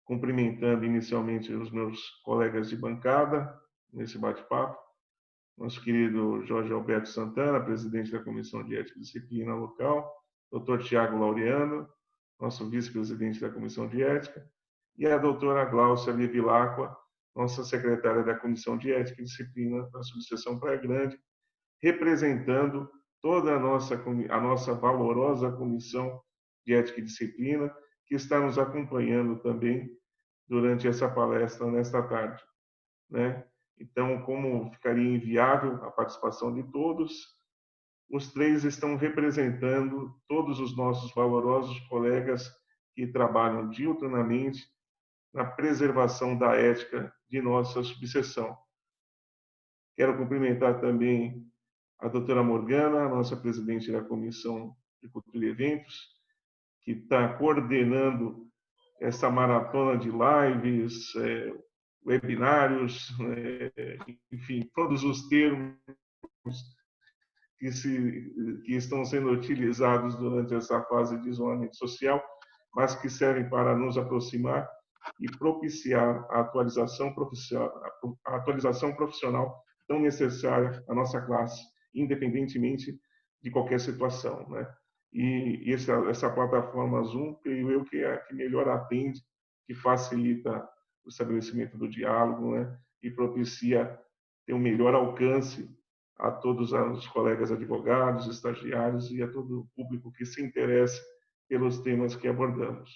cumprimentando inicialmente os meus colegas de bancada nesse bate-papo, nosso querido Jorge Alberto Santana, presidente da Comissão de Ética e Disciplina local, Dr. Tiago Laureano, nosso vice-presidente da Comissão de Ética, e a doutora Gláucia Bevilacqua, nossa secretária da Comissão de Ética e Disciplina da Subseção Praia Grande, representando toda a nossa valorosa Comissão de Ética e Disciplina, que está nos acompanhando também durante essa palestra nesta tarde, né? Então, como ficaria inviável a participação de todos, os três estão representando todos os nossos valorosos colegas que trabalham diuturnamente na preservação da ética de nossa subseção. Quero cumprimentar também a doutora Morgana, nossa presidente da Comissão de Cultura e Eventos, que está coordenando essa maratona de lives, webinários, enfim, todos os termos que estão sendo utilizados durante essa fase de isolamento social, mas que servem para nos aproximar e propiciar a atualização profissional tão necessária à nossa classe, independentemente de qualquer situação, né? E essa plataforma Zoom, creio eu que é a que melhor atende, que facilita o estabelecimento do diálogo, né? E propicia ter um melhor alcance a todos os colegas advogados, estagiários e a todo o público que se interessa pelos temas que abordamos.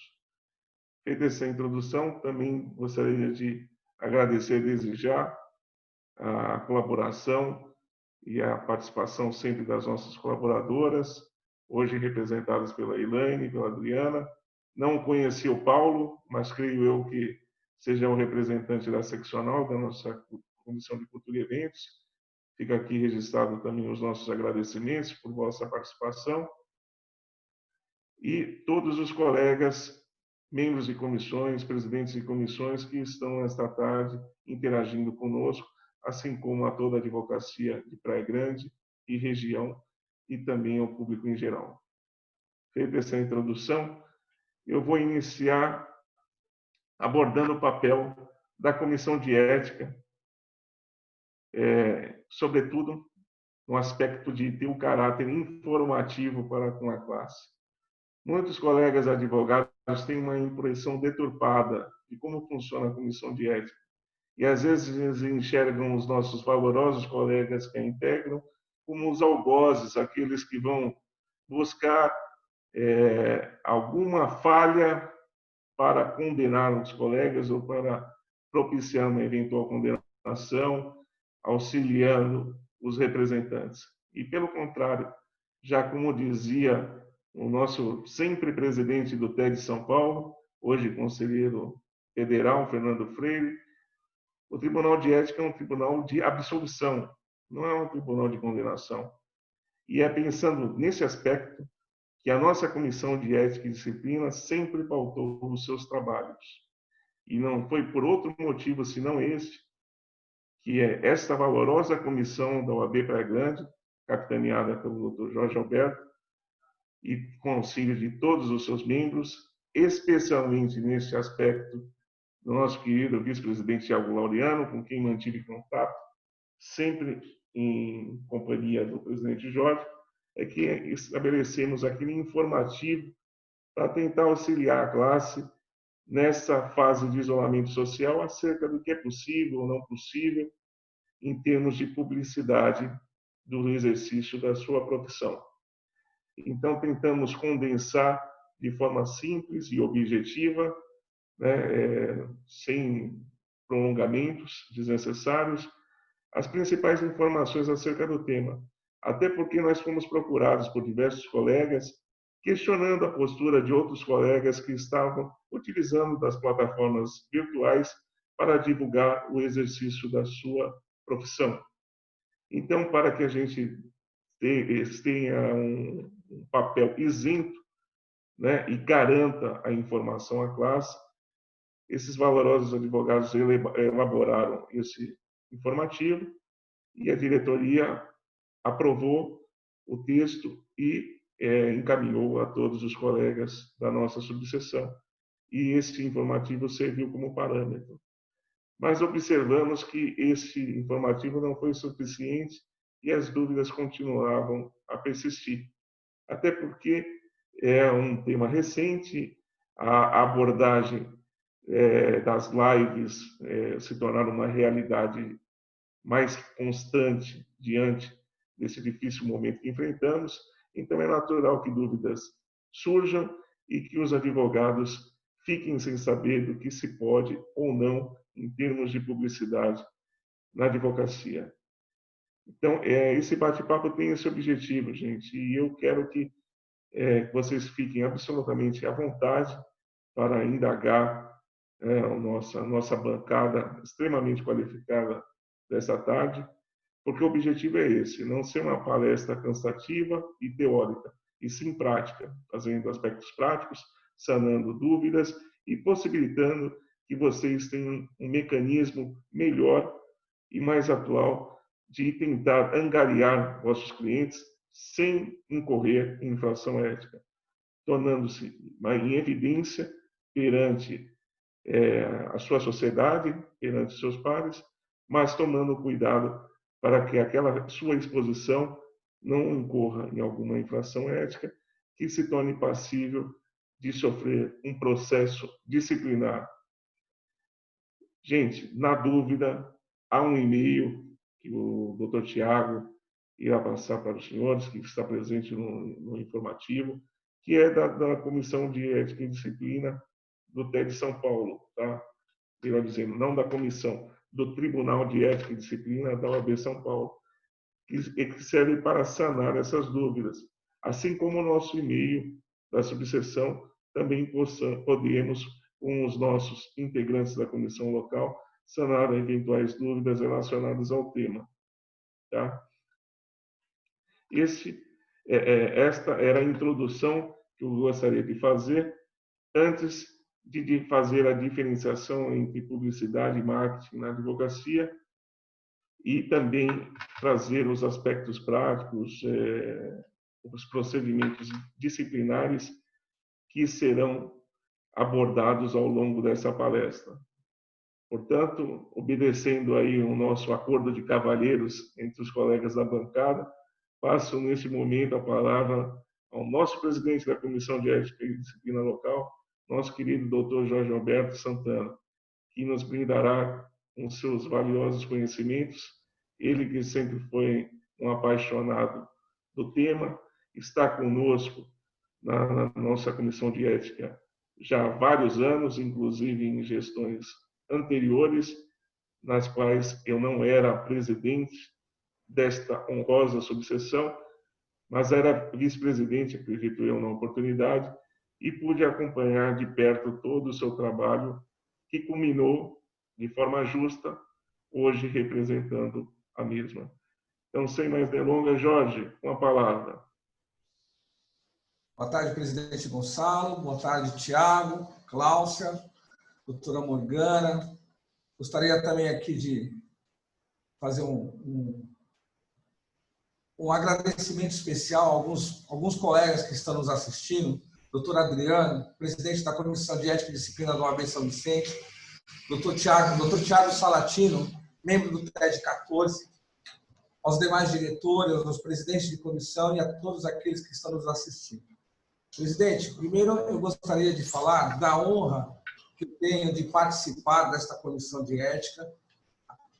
Feita essa introdução, também gostaria de agradecer desde já a colaboração e a participação sempre das nossas colaboradoras, hoje representadas pela Elaine, pela Adriana. Não conheci o Paulo, mas creio eu que seja o representante da seccional da nossa Comissão de Cultura e Eventos. Fica aqui registrado também os nossos agradecimentos por vossa participação. E todos os colegas, membros de comissões, presidentes de comissões que estão esta tarde interagindo conosco, assim como a toda a advocacia de Praia Grande e região e também ao público em geral. Feita essa introdução, eu vou iniciar abordando o papel da Comissão de Ética, sobretudo no aspecto de ter um caráter informativo para com a classe. Muitos colegas advogados têm uma impressão deturpada de como funciona a Comissão de Ética e às vezes enxergam os nossos valorosos colegas que a integram como os algozes, aqueles que vão buscar alguma falha para condenar os colegas ou para propiciar uma eventual condenação, auxiliando os representantes. E, pelo contrário, já como dizia o nosso sempre presidente do TED de São Paulo, hoje conselheiro federal, Fernando Freire, o Tribunal de Ética é um tribunal de absolvição, não é um tribunal de condenação. E é pensando nesse aspecto que a nossa Comissão de Ética e Disciplina sempre pautou os seus trabalhos. E não foi por outro motivo senão este, que é esta valorosa comissão da OAB Praia Grande, capitaneada pelo Dr. Jorge Alberto, e com auxílio de todos os seus membros, especialmente nesse aspecto do nosso querido vice-presidente Tiago Laureano, com quem mantive contato, sempre em companhia do presidente Jorge, é que estabelecemos aquele informativo para tentar auxiliar a classe nessa fase de isolamento social acerca do que é possível ou não possível em termos de publicidade do exercício da sua profissão. Então, tentamos condensar de forma simples e objetiva, né, sem prolongamentos desnecessários, as principais informações acerca do tema. Até porque nós fomos procurados por diversos colegas, questionando a postura de outros colegas que estavam utilizando das plataformas virtuais para divulgar o exercício da sua profissão. Então, para que a gente tenha um papel isento, né, e garanta a informação à classe, esses valorosos advogados elaboraram esse informativo e a diretoria aprovou o texto e encaminhou a todos os colegas da nossa subseção. e esse informativo serviu como parâmetro. Mas observamos que esse informativo não foi suficiente e as dúvidas continuavam a persistir. Até porque é um tema recente, a abordagem das lives se tornaram uma realidade mais constante diante desse difícil momento que enfrentamos, então é natural que dúvidas surjam e que os advogados fiquem sem saber do que se pode ou não em termos de publicidade na advocacia. Então, esse bate-papo tem esse objetivo, gente, e eu quero que vocês fiquem absolutamente à vontade para indagar a nossa bancada extremamente qualificada dessa tarde, porque o objetivo é esse, não ser uma palestra cansativa e teórica, e sim prática, fazendo aspectos práticos, sanando dúvidas e possibilitando que vocês tenham um mecanismo melhor e mais atual de tentar angariar vossos clientes sem incorrer em infração ética, tornando-se em evidência perante a sua sociedade, perante seus pares, mas tomando cuidado para que aquela sua exposição não incorra em alguma infração ética que se torne passível de sofrer um processo disciplinar. Gente, na dúvida, há um e-mail que o Dr. Tiago irá passar para os senhores, que está presente no informativo, que é da Comissão de Ética e Disciplina do TED São Paulo, tá? Melhor dizendo, não da comissão, do Tribunal de Ética e Disciplina da OAB São Paulo, que serve para sanar essas dúvidas. Assim como o nosso e-mail da subseção, também podemos, com os nossos integrantes da comissão local, sanar eventuais dúvidas relacionadas ao tema. Tá? Esta era a introdução que eu gostaria de fazer antes de fazer a diferenciação entre publicidade e marketing na advocacia e também trazer os aspectos práticos, os procedimentos disciplinares que serão abordados ao longo dessa palestra. Portanto, obedecendo aí o nosso acordo de cavalheiros entre os colegas da bancada, passo neste momento a palavra ao nosso presidente da Comissão de Ética e Disciplina Local, nosso querido Dr. Jorge Alberto Santana, que nos brindará com seus valiosos conhecimentos. Ele que sempre foi um apaixonado do tema, está conosco na nossa Comissão de Ética já há vários anos, inclusive em gestões anteriores, nas quais eu não era presidente desta honrosa subseção, mas era vice-presidente, acredito eu, na oportunidade, e pude acompanhar de perto todo o seu trabalho, que culminou de forma justa, hoje representando a mesma. Então, sem mais delongas, Jorge, uma palavra. Boa tarde, presidente Gonçalo. Boa tarde, Tiago, Cláudia, doutora Morgana. Gostaria também aqui de fazer um agradecimento especial a alguns colegas que estão nos assistindo. Doutor Adriano, presidente da Comissão de Ética e Disciplina do OAB São Vicente. Doutor Tiago Salatino, membro do TED 14. Aos demais diretores, aos presidentes de comissão e a todos aqueles que estão nos assistindo. Presidente, primeiro eu gostaria de falar da honra que eu tenho de participar desta comissão de ética,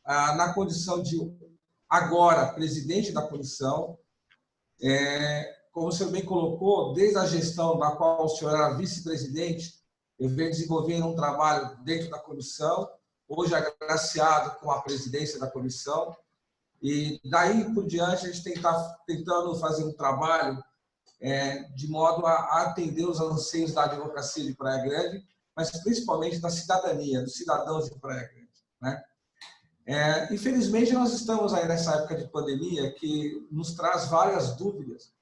na condição de, agora, presidente da comissão. Como o senhor bem colocou, desde a gestão da qual o senhor era vice-presidente, eu venho desenvolvendo um trabalho dentro da comissão, hoje agraciado com a presidência da comissão, e daí por diante a gente está tentando fazer um trabalho de modo a atender os anseios da advocacia de Praia Grande, mas principalmente da cidadania, dos cidadãos de Praia Grande, né? Infelizmente, nós estamos aí nessa época de pandemia que nos traz várias dúvidas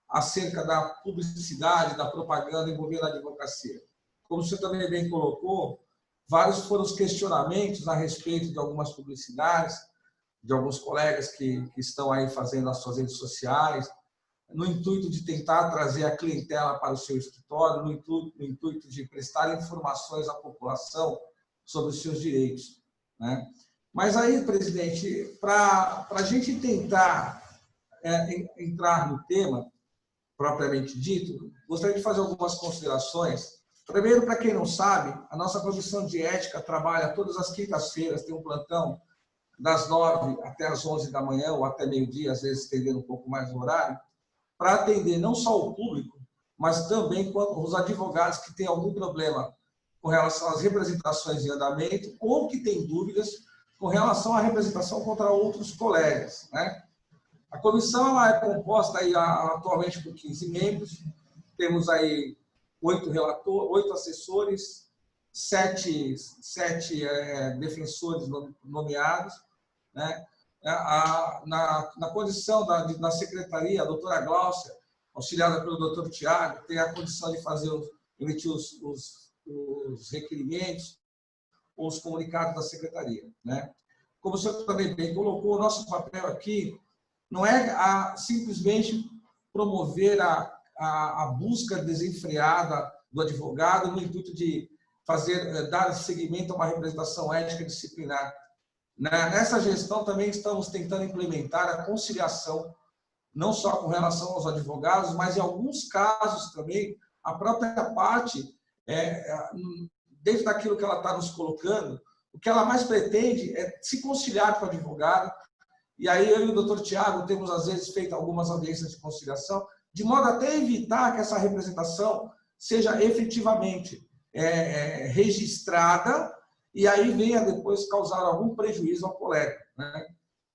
acerca da publicidade, da propaganda envolvendo a advocacia. Como o senhor também bem colocou, vários foram os questionamentos a respeito de algumas publicidades, de alguns colegas que estão aí fazendo as suas redes sociais, no intuito de tentar trazer a clientela para o seu escritório, no intuito de prestar informações à população sobre os seus direitos, né? Mas aí, presidente, para a gente tentar entrar no tema propriamente dito, gostaria de fazer algumas considerações. Primeiro, para quem não sabe, a nossa comissão de ética trabalha todas as quintas-feiras, tem um plantão das 9 até as 11 da manhã, ou até meio-dia, às vezes estendendo um pouco mais o horário, para atender não só o público, mas também os advogados que têm algum problema com relação às representações em andamento ou que têm dúvidas com relação à representação contra outros colegas, né? A comissão ela é composta aí, atualmente por 15 membros, temos aí 8 assessores, 7 defensores nomeados, né? Na condição da secretaria, a doutora Gláucia, auxiliada pelo doutor Tiago, tem a condição de emitir os requerimentos ou os comunicados da secretaria, né? Como o senhor também bem colocou, o nosso papel aqui não é simplesmente promover a busca desenfreada do advogado no intuito de dar seguimento a uma representação ética disciplinar. Nessa gestão também estamos tentando implementar a conciliação, não só com relação aos advogados, mas em alguns casos também a própria parte, dentro daquilo que ela está nos colocando, o que ela mais pretende é se conciliar com o advogado. E aí eu e o doutor Tiago temos, às vezes, feito algumas audiências de conciliação, de modo até evitar que essa representação seja efetivamente registrada e aí venha depois causar algum prejuízo ao colega, né?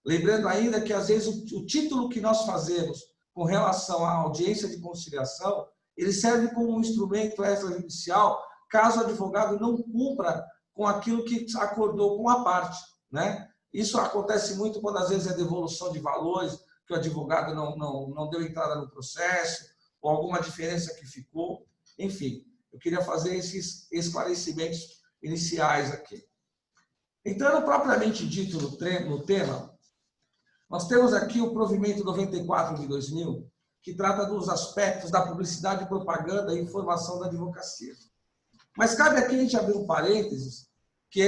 Lembrando ainda que, às vezes, o título que nós fazemos com relação à audiência de conciliação, ele serve como um instrumento extrajudicial caso o advogado não cumpra com aquilo que acordou com a parte, né? Isso acontece muito quando, às vezes, é devolução de valores, que o advogado não deu entrada no processo, ou alguma diferença que ficou. Enfim, eu queria fazer esses esclarecimentos iniciais aqui. Entrando propriamente dito no tema, nós temos aqui o provimento 94 de 2000, que trata dos aspectos da publicidade, propaganda e informação da advocacia. Mas cabe aqui a gente abrir um parênteses, que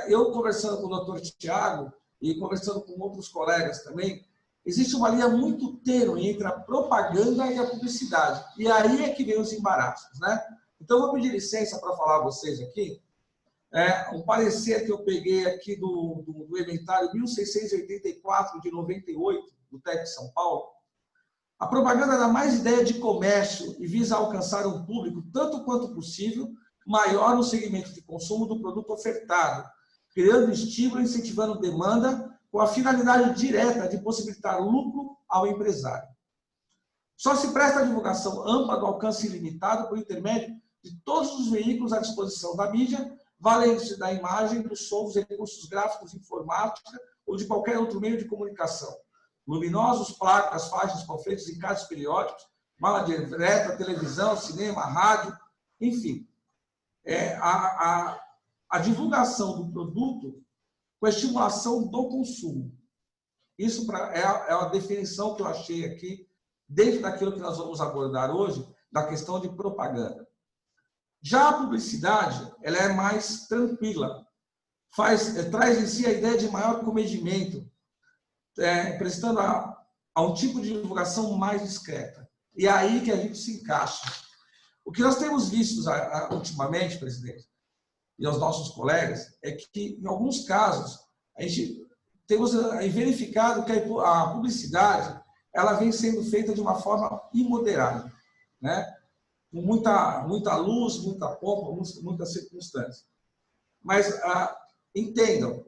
eu conversando com o doutor Tiago e conversando com outros colegas também, existe uma linha muito tênue entre a propaganda e a publicidade. E aí é que vem os embaraços, né? Então, eu vou pedir licença para falar a vocês aqui um parecer que eu peguei aqui do inventário 1684 de 98, do TEC de São Paulo. A propaganda dá mais ideia de comércio e visa alcançar um público, tanto quanto possível, maior no segmento de consumo do produto ofertado, criando estímulo e incentivando demanda com a finalidade direta de possibilitar lucro ao empresário. Só se presta a divulgação ampla do alcance ilimitado por intermédio de todos os veículos à disposição da mídia, valendo-se da imagem, do som, dos recursos gráficos, informática ou de qualquer outro meio de comunicação. Luminosos, placas, faixas, panfletos, encartes periódicos, mala direta, televisão, cinema, rádio, enfim. A divulgação do produto com a estimulação do consumo. Isso é a definição que eu achei aqui, dentro daquilo que nós vamos abordar hoje, da questão de propaganda. Já a publicidade, ela é mais tranquila, traz em si a ideia de maior comedimento, prestando a um tipo de divulgação mais discreta. E é aí que a gente se encaixa. O que nós temos visto ultimamente, presidente, e aos nossos colegas, é que, em alguns casos, a gente temos verificado que a publicidade ela vem sendo feita de uma forma imoderada, né? Com muita luz, muita pompa, muitas circunstâncias. Mas entendam,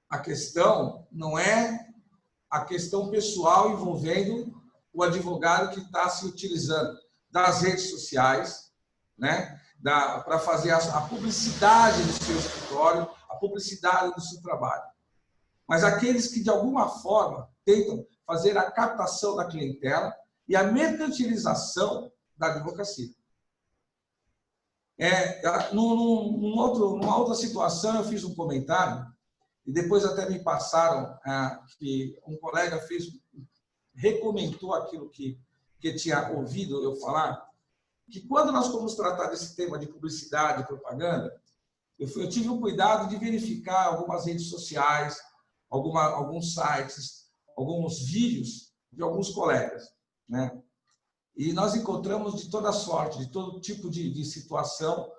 a questão não é a questão pessoal envolvendo o advogado que está se utilizando das redes sociais, né, para fazer a publicidade do seu escritório, a publicidade do seu trabalho. Mas aqueles que, de alguma forma, tentam fazer a captação da clientela e a mercantilização da advocacia. Numa outra situação, eu fiz um comentário, e depois até me passaram que um colega fez recomentou aquilo que tinha ouvido eu falar, que quando nós fomos tratar desse tema de publicidade e propaganda, eu tive o cuidado de verificar algumas redes sociais, alguns sites, alguns vídeos de alguns colegas, né? E nós encontramos de toda sorte, de todo tipo de situação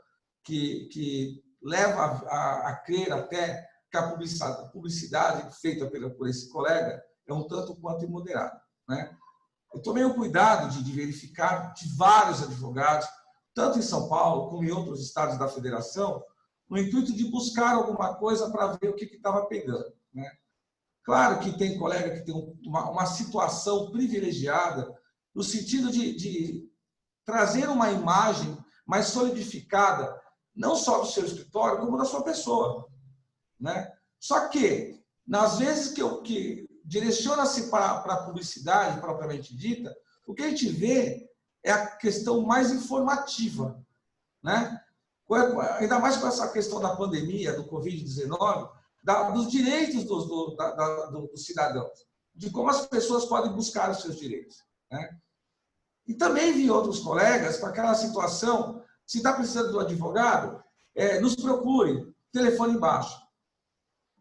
que leva a crer até que a publicidade feita por esse colega é um tanto quanto imoderada, né? Eu tomei o cuidado de verificar de vários advogados, tanto em São Paulo como em outros estados da federação, no intuito de buscar alguma coisa para ver o que estava pegando, né? Claro que tem colega que tem uma situação privilegiada, no sentido de trazer uma imagem mais solidificada, não só do seu escritório, como da sua pessoa, né? Só que, nas vezes que direciona-se para a publicidade propriamente dita, o que a gente vê é a questão mais informativa, né? Ainda mais com essa questão da pandemia, do Covid-19, dos direitos dos cidadãos, de como as pessoas podem buscar os seus direitos, né? E também vi outros colegas com aquela situação, se está precisando do advogado, nos procure, telefone embaixo.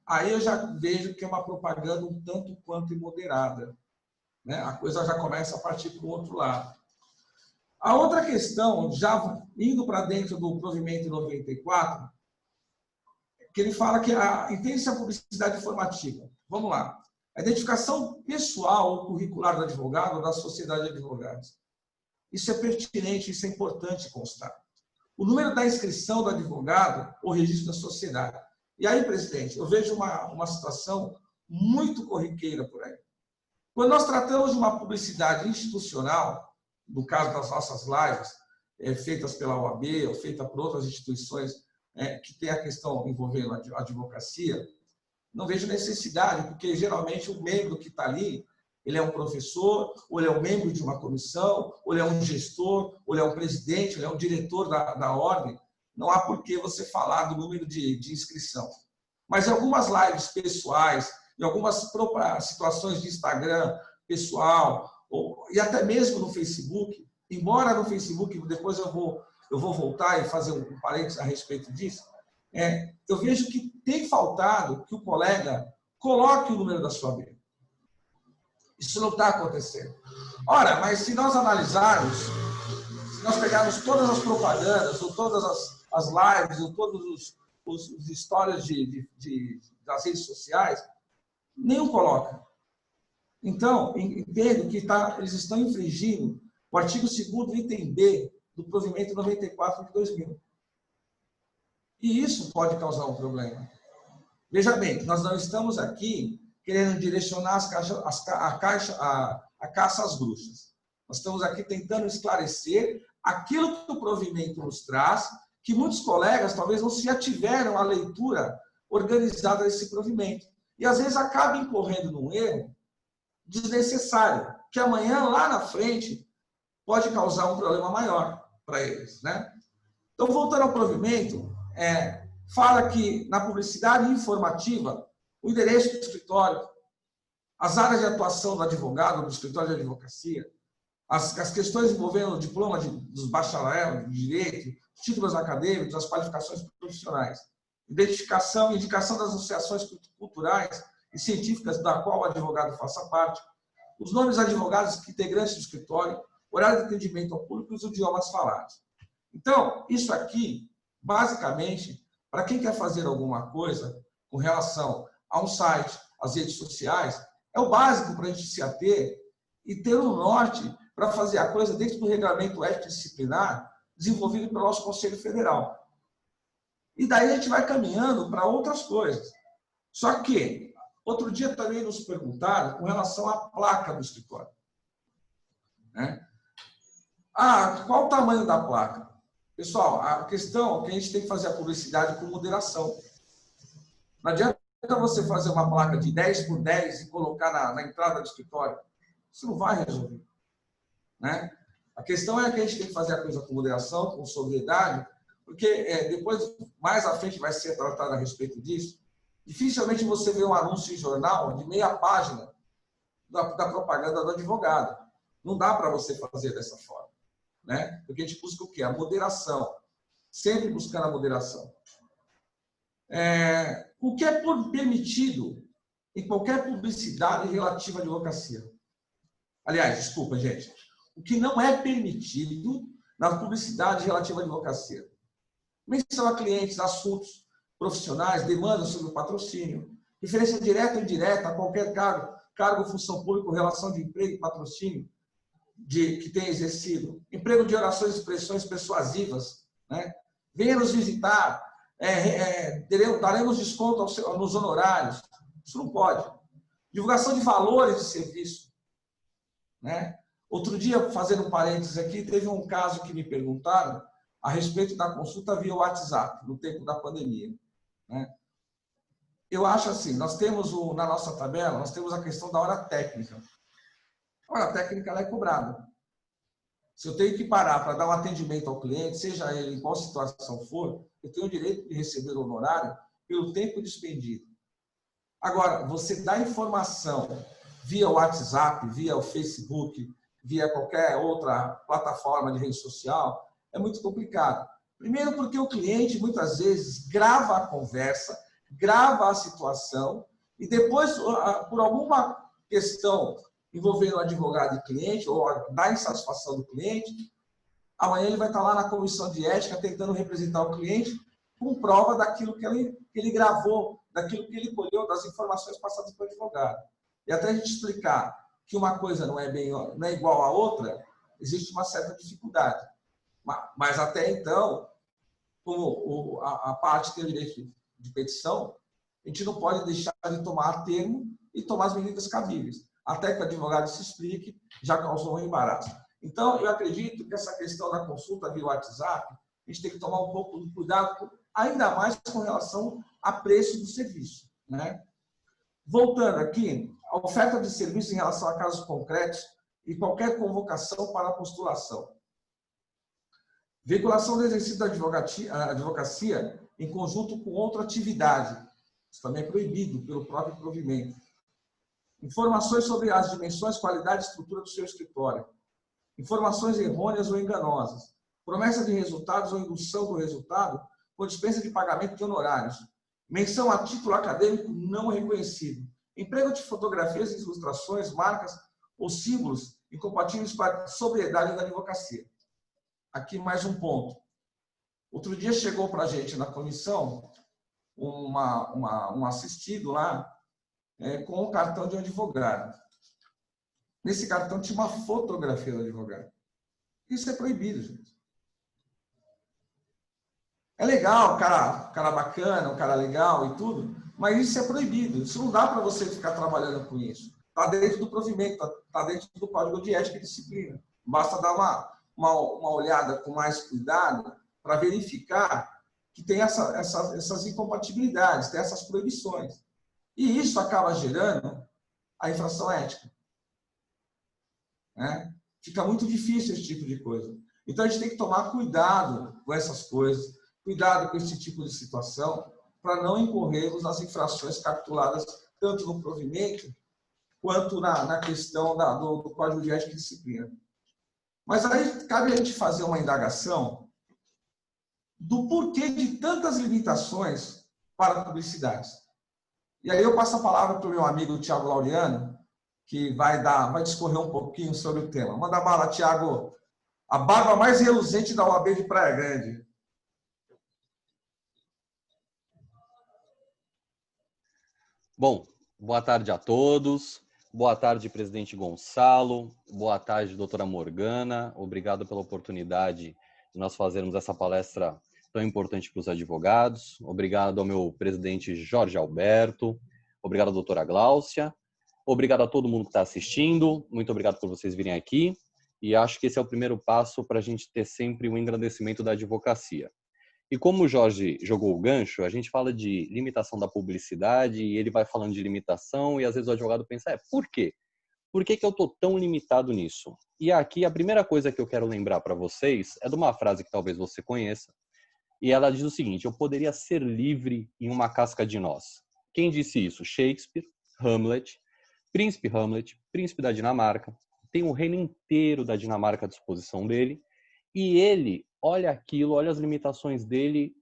Aí eu já vejo que é uma propaganda um tanto quanto imoderada, né? A coisa já começa a partir para o outro lado. A outra questão, já indo para dentro do provimento 94, que ele fala que entende-se a publicidade informativa. Vamos lá. A identificação pessoal ou curricular do advogado ou da sociedade de advogados. Isso é pertinente, isso é importante constar. O número da inscrição do advogado ou registro da sociedade. E aí, presidente, eu vejo uma situação muito corriqueira por aí. Quando nós tratamos de uma publicidade institucional, no caso das nossas lives, feitas pela OAB ou feitas por outras instituições que tem a questão envolvendo a advocacia, não vejo necessidade, porque geralmente o membro que está ali, ele é um professor, ou ele é um membro de uma comissão, ou ele é um gestor, ou ele é um presidente, ou ele é um diretor da ordem. Não há por que você falar do número de inscrição. Mas em algumas lives pessoais, em algumas situações de Instagram pessoal, e até mesmo no Facebook, embora no Facebook, depois eu vou voltar e fazer um parênteses a respeito disso, eu vejo que tem faltado que o colega coloque o número da sua B. Isso não está acontecendo. Ora, mas se nós analisarmos, se nós pegarmos todas as propagandas, ou todas as lives, ou todos os histórias das redes sociais, nenhum coloca. Então, entendo que eles estão infringindo o artigo 2º, item B, do provimento 94 de 2000. E isso pode causar um problema. Veja bem, nós não estamos aqui querendo direcionar a caça às bruxas. Nós estamos aqui tentando esclarecer aquilo que o provimento nos traz, que muitos colegas talvez não se ativeram à leitura organizada desse provimento. E, às vezes, acabam incorrendo num erro desnecessário, que amanhã, lá na frente, pode causar um problema maior para eles, né? Então, voltando ao provimento, fala que, na publicidade informativa, o endereço do escritório, as áreas de atuação do advogado, do escritório de advocacia, as questões envolvendo o diploma dos bacharel de direito, títulos acadêmicos, as qualificações profissionais, identificação e indicação das associações culturais e científicas da qual o advogado faça parte, os nomes de advogados integrantes do escritório, horário de atendimento ao público e os idiomas falados. Então, isso aqui, basicamente, para quem quer fazer alguma coisa com relação a um site, às redes sociais, é o básico para a gente se ater e ter um norte para fazer a coisa dentro do regulamento ético disciplinar desenvolvido pelo nosso Conselho Federal. E daí a gente vai caminhando para outras coisas. Só que, outro dia também nos perguntaram com relação à placa do escritório, né? Qual o tamanho da placa? Pessoal, a questão é que a gente tem que fazer a publicidade com moderação. Não adianta você fazer uma placa de 10 por 10 e colocar na entrada do escritório. Isso não vai resolver, né? A questão é que a gente tem que fazer a coisa com moderação, com sobriedade, porque depois, mais à frente, vai ser tratado a respeito disso. Dificilmente você vê um anúncio em jornal de meia página da propaganda do advogado. Não dá para você fazer dessa forma, né? Porque a gente busca o quê? A moderação. Sempre buscando a moderação. O que é permitido em qualquer publicidade relativa à advocacia? Aliás, desculpa, gente. O que não é permitido na publicidade relativa à advocacia? Menção a clientes, assuntos profissionais, demandas sobre o patrocínio, referência direta ou indireta a qualquer cargo, função pública, relação de emprego e patrocínio que tenha exercido, emprego de orações e expressões persuasivas, né? Venha nos visitar, daremos desconto nos honorários. Isso não pode. Divulgação de valores de serviço, né? Outro dia, fazendo um parênteses aqui, teve um caso que me perguntaram a respeito da consulta via WhatsApp, no tempo da pandemia, né? Eu acho assim, nós temos na nossa tabela, nós temos a questão da hora técnica. A hora técnica ela é cobrada. Se eu tenho que parar para dar um atendimento ao cliente, seja ele em qual situação for, eu tenho o direito de receber o honorário pelo tempo despendido. Agora, você dá informação via WhatsApp, via o Facebook, via qualquer outra plataforma de rede social, é muito complicado. Primeiro porque o cliente, muitas vezes, grava a conversa, grava a situação, e depois, por alguma questão envolvendo o advogado e cliente, ou da insatisfação do cliente, amanhã ele vai estar lá na comissão de ética tentando representar o cliente com prova daquilo que ele gravou, daquilo que ele colheu, das informações passadas pelo advogado. E até a gente explicar que uma coisa não é igual à outra, existe uma certa dificuldade. Mas até então, como a parte tem o direito de petição, a gente não pode deixar de tomar termo e tomar as medidas cabíveis. Até que o advogado se explique, já causou um embaraço. Então, eu acredito que essa questão da consulta via WhatsApp, a gente tem que tomar um pouco de cuidado, ainda mais com relação a preço do serviço, né? Voltando aqui, a oferta de serviço em relação a casos concretos e qualquer convocação para a postulação. Veiculação do exercício da advocacia em conjunto com outra atividade. Isso também é proibido pelo próprio provimento. Informações sobre as dimensões, qualidade e estrutura do seu escritório. Informações errôneas ou enganosas. Promessa de resultados ou indução do resultado com dispensa de pagamento de honorários. Menção a título acadêmico não reconhecido. Emprego de fotografias, ilustrações, marcas ou símbolos incompatíveis com a sobriedade da advocacia. Aqui mais um ponto. Outro dia chegou para a gente na comissão um assistido lá com o cartão de um advogado. Nesse cartão tinha uma fotografia do advogado. Isso é proibido, gente. É legal, cara bacana, um cara legal e tudo, mas isso é proibido. Isso não dá para você ficar trabalhando com isso. Está dentro do provimento, está dentro do Código de Ética e Disciplina. Basta dar uma olhada com mais cuidado para verificar que tem essas incompatibilidades, tem essas proibições. E isso acaba gerando a infração ética, né? Fica muito difícil esse tipo de coisa. Então, a gente tem que tomar cuidado com essas coisas, cuidado com esse tipo de situação, para não incorrermos nas infrações capituladas tanto no provimento quanto na questão do Código de Ética e Disciplina. Mas aí cabe a gente fazer uma indagação do porquê de tantas limitações para publicidades. E aí eu passo a palavra para o meu amigo Tiago Laureano, que vai discorrer um pouquinho sobre o tema. Manda bala, Tiago. A barba mais reluzente da OAB de Praia Grande. Bom, boa tarde a todos. Boa tarde, presidente Gonçalo. Boa tarde, doutora Morgana. Obrigado pela oportunidade de nós fazermos essa palestra tão importante para os advogados. Obrigado ao meu presidente Jorge Alberto. Obrigado à doutora Gláucia. Obrigado a todo mundo que está assistindo. Muito obrigado por vocês virem aqui. E acho que esse é o primeiro passo para a gente ter sempre um engrandecimento da advocacia. E como o Jorge jogou o gancho, a gente fala de limitação da publicidade e ele vai falando de limitação e às vezes o advogado pensa, por quê? Por que eu estou tão limitado nisso? E aqui a primeira coisa que eu quero lembrar para vocês é de uma frase que talvez você conheça. E ela diz o seguinte, eu poderia ser livre em uma casca de nós. Quem disse isso? Shakespeare, Hamlet. Príncipe Hamlet, príncipe da Dinamarca, tem o reino inteiro da Dinamarca à disposição dele, e ele olha aquilo, olha as limitações dele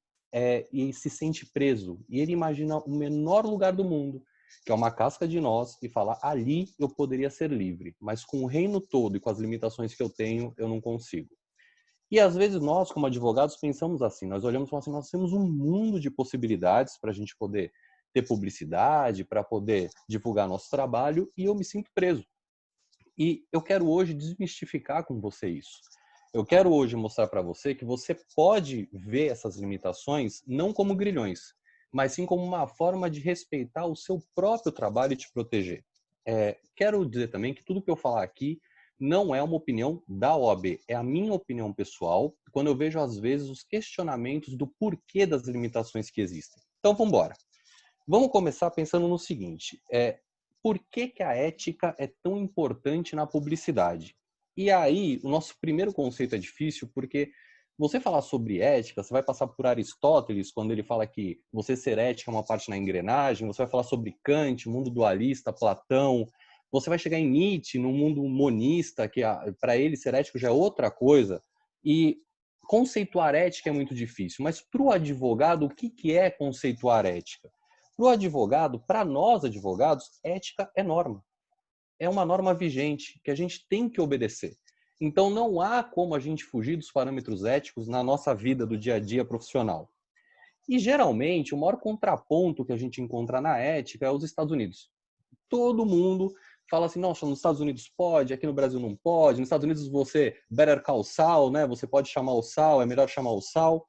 e se sente preso. E ele imagina o menor lugar do mundo, que é uma casca de nós, e fala, ali eu poderia ser livre, mas com o reino todo e com as limitações que eu tenho, eu não consigo. E às vezes nós, como advogados, pensamos assim, nós olhamos e falamos assim, nós temos um mundo de possibilidades para a gente poder ter publicidade, para poder divulgar nosso trabalho, e eu me sinto preso. E eu quero hoje desmistificar com você isso. Eu quero hoje mostrar para você que você pode ver essas limitações não como grilhões, mas sim como uma forma de respeitar o seu próprio trabalho e te proteger. Quero dizer também que tudo que eu falar aqui não é uma opinião da OAB, é a minha opinião pessoal, quando eu vejo às vezes os questionamentos do porquê das limitações que existem. Então vamos embora. Vamos começar pensando no seguinte, por que a ética é tão importante na publicidade? E aí, o nosso primeiro conceito é difícil, porque você falar sobre ética, você vai passar por Aristóteles, quando ele fala que você ser ética é uma parte na engrenagem, você vai falar sobre Kant, mundo dualista, Platão, você vai chegar em Nietzsche, no mundo monista, que para ele ser ético já é outra coisa, e conceituar ética é muito difícil, mas para o advogado, o que é conceituar ética? Para o advogado, para nós advogados, ética é norma. É uma norma vigente que a gente tem que obedecer. Então, não há como a gente fugir dos parâmetros éticos na nossa vida do dia a dia profissional. E, geralmente, o maior contraponto que a gente encontra na ética é os Estados Unidos. Todo mundo fala assim, nossa, nos Estados Unidos pode, aqui no Brasil não pode. Nos Estados Unidos você better call Saul, né? Você pode chamar o Saul, é melhor chamar o Saul.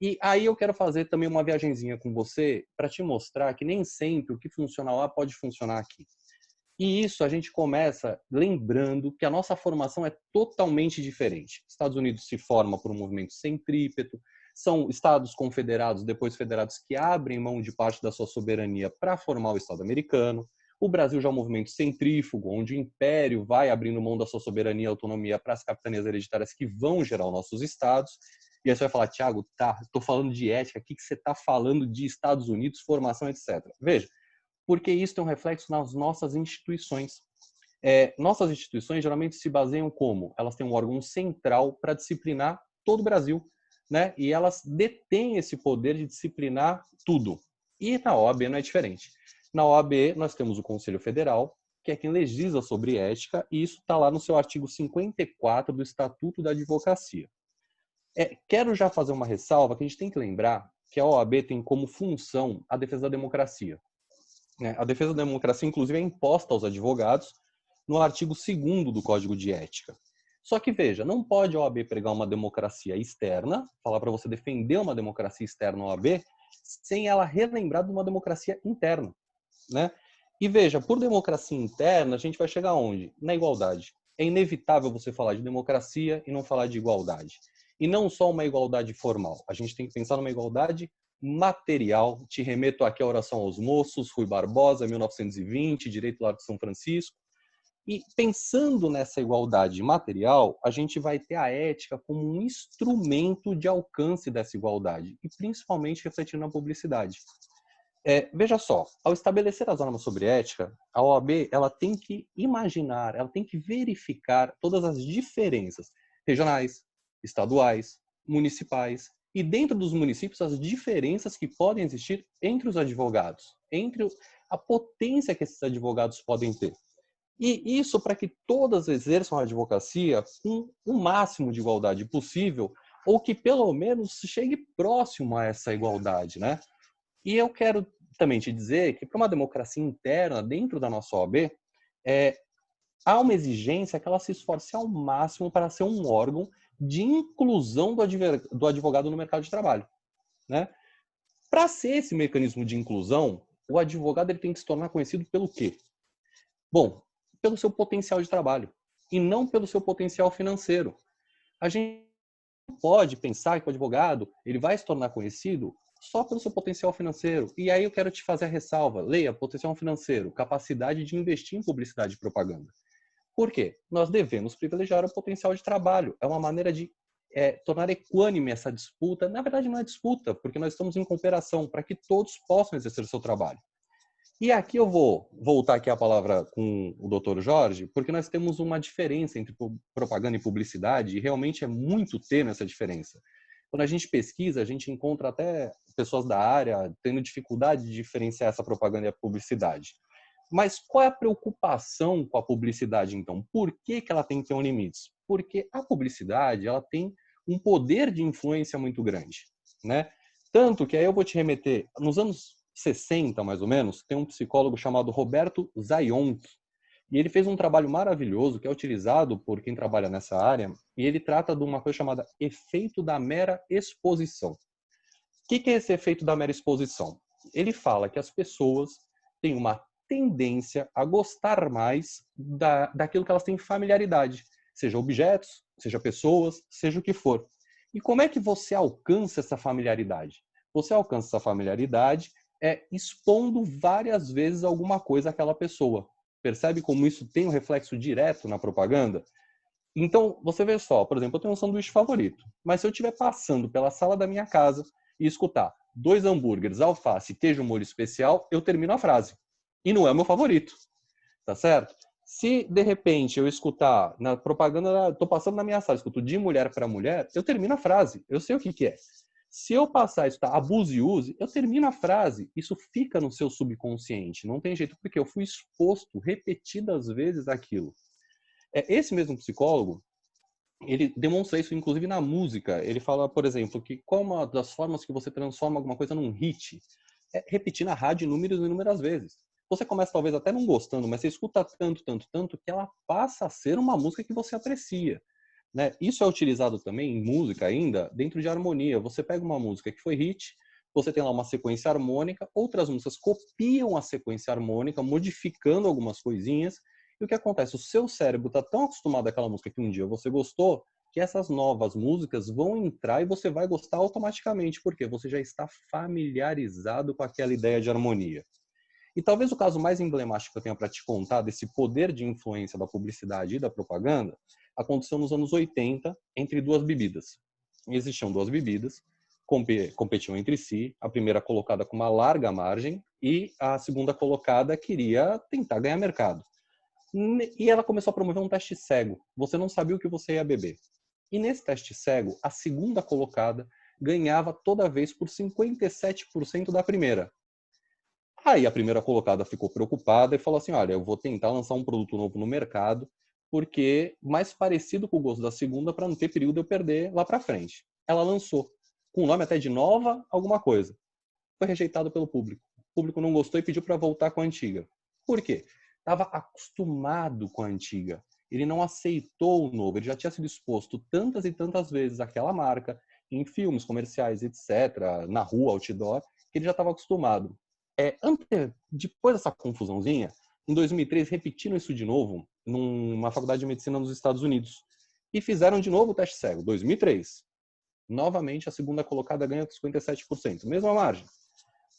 E aí eu quero fazer também uma viagenzinha com você para te mostrar que nem sempre o que funciona lá pode funcionar aqui. E isso a gente começa lembrando que a nossa formação é totalmente diferente. Estados Unidos se forma por um movimento centrípeto, são estados confederados, depois federados, que abrem mão de parte da sua soberania para formar o Estado americano. O Brasil já é um movimento centrífugo, onde o império vai abrindo mão da sua soberania e autonomia para as capitanias hereditárias que vão gerar os nossos estados. E aí você vai falar, Thiago, estou falando de ética, o que você está falando de Estados Unidos, formação, etc. Veja, porque isso tem um reflexo nas nossas instituições. Nossas instituições geralmente se baseiam como? Elas têm um órgão central para disciplinar todo o Brasil, né? E elas detêm esse poder de disciplinar tudo. E na OAB não é diferente. Na OAB nós temos o Conselho Federal, que é quem legisla sobre ética, e isso está lá no seu artigo 54 do Estatuto da Advocacia. Quero já fazer uma ressalva que a gente tem que lembrar que a OAB tem como função a defesa da democracia. A defesa da democracia, inclusive, é imposta aos advogados no artigo 2º do Código de Ética. Só que, veja, não pode a OAB pregar uma democracia externa, falar para você defender uma democracia externa na OAB, sem ela relembrar de uma democracia interna, né? E veja, por democracia interna, a gente vai chegar aonde? Na igualdade. É inevitável você falar de democracia e não falar de igualdade. E não só uma igualdade formal. A gente tem que pensar numa igualdade material. Te remeto aqui à Oração aos Moços, Rui Barbosa, 1920, Direito Largo de São Francisco. E pensando nessa igualdade material, a gente vai ter a ética como um instrumento de alcance dessa igualdade, e principalmente refletindo na publicidade. Veja só, ao estabelecer as normas sobre ética, a OAB ela tem que imaginar, ela tem que verificar todas as diferenças regionais, estaduais, municipais, e dentro dos municípios as diferenças que podem existir entre os advogados, entre a potência que esses advogados podem ter. E isso para que todas exerçam a advocacia com o máximo de igualdade possível, ou que pelo menos chegue próximo a essa igualdade, né? E eu quero também te dizer que para uma democracia interna dentro da nossa OAB, há uma exigência que ela se esforce ao máximo para ser um órgão de inclusão do advogado no mercado de trabalho, né? Para ser esse mecanismo de inclusão, o advogado ele tem que se tornar conhecido pelo quê? Bom, pelo seu potencial de trabalho e não pelo seu potencial financeiro. A gente não pode pensar que o advogado ele vai se tornar conhecido só pelo seu potencial financeiro. E aí eu quero te fazer a ressalva. Leia, potencial financeiro, capacidade de investir em publicidade e propaganda. Por quê? Nós devemos privilegiar o potencial de trabalho. É uma maneira de tornar equânime essa disputa. Na verdade, não é disputa, porque nós estamos em cooperação para que todos possam exercer o seu trabalho. E aqui eu vou voltar aqui a palavra com o Dr. Jorge, porque nós temos uma diferença entre propaganda e publicidade, e realmente é muito tênue essa diferença. Quando a gente pesquisa, a gente encontra até pessoas da área tendo dificuldade de diferenciar essa propaganda e a publicidade. Mas qual é a preocupação com a publicidade, então? Por que ela tem que ter um limite? Porque a publicidade ela tem um poder de influência muito grande, né? Tanto que aí eu vou te remeter, nos anos 60, mais ou menos, tem um psicólogo chamado Roberto Zayonk, e ele fez um trabalho maravilhoso que é utilizado por quem trabalha nessa área, e ele trata de uma coisa chamada efeito da mera exposição. O que é esse efeito da mera exposição? Ele fala que as pessoas têm uma tendência a gostar mais daquilo que elas têm familiaridade, seja objetos, seja pessoas, seja o que for. E como é que você alcança essa familiaridade? Você alcança essa familiaridade expondo várias vezes alguma coisa àquela pessoa. Percebe como isso tem um reflexo direto na propaganda? Então, você vê só, por exemplo, eu tenho um sanduíche favorito, mas se eu estiver passando pela sala da minha casa e escutar 2 hambúrgueres, alface, queijo, molho especial, eu termino a frase. E não é o meu favorito, tá certo? Se, de repente, eu escutar na propaganda, estou passando na minha sala, escuto de mulher para mulher, eu termino a frase, eu sei o que é. Se eu passar a escutar abuse e use, eu termino a frase. Isso fica no seu subconsciente, não tem jeito, porque eu fui exposto repetidas vezes àquilo. Esse mesmo psicólogo, ele demonstra isso inclusive na música. Ele fala, por exemplo, que qual uma das formas que você transforma alguma coisa num hit é repetir na rádio inúmeras e inúmeras vezes. Você começa talvez até não gostando, mas você escuta tanto, tanto, tanto que ela passa a ser uma música que você aprecia, né? Isso é utilizado também em música ainda dentro de harmonia. Você pega uma música que foi hit, você tem lá uma sequência harmônica, outras músicas copiam a sequência harmônica, modificando algumas coisinhas. E o que acontece? O seu cérebro está tão acostumado àquela música que um dia você gostou, que essas novas músicas vão entrar e você vai gostar automaticamente, porque você já está familiarizado com aquela ideia de harmonia. E talvez o caso mais emblemático que eu tenha para te contar desse poder de influência da publicidade e da propaganda aconteceu nos anos 80 entre 2 bebidas. Existiam 2 bebidas, competiam entre si, a primeira colocada com uma larga margem e a segunda colocada queria tentar ganhar mercado. E ela começou a promover um teste cego. Você não sabia o que você ia beber. E nesse teste cego, a segunda colocada ganhava toda vez por 57% da primeira. Aí a primeira colocada ficou preocupada e falou assim, olha, eu vou tentar lançar um produto novo no mercado, porque mais parecido com o gosto da segunda, para não ter perigo de eu perder lá para frente. Ela lançou, com o nome até de nova alguma coisa. Foi rejeitado pelo público. O público não gostou e pediu para voltar com a antiga. Por quê? Estava acostumado com a antiga. Ele não aceitou o novo. Ele já tinha sido exposto tantas e tantas vezes àquela marca, em filmes, comerciais, etc., na rua, outdoor, que ele já estava acostumado. Depois dessa confusãozinha, em 2003, repetiram isso de novo numa faculdade de medicina nos Estados Unidos. E fizeram de novo o teste cego, 2003. Novamente, a segunda colocada ganha 57%, mesma margem.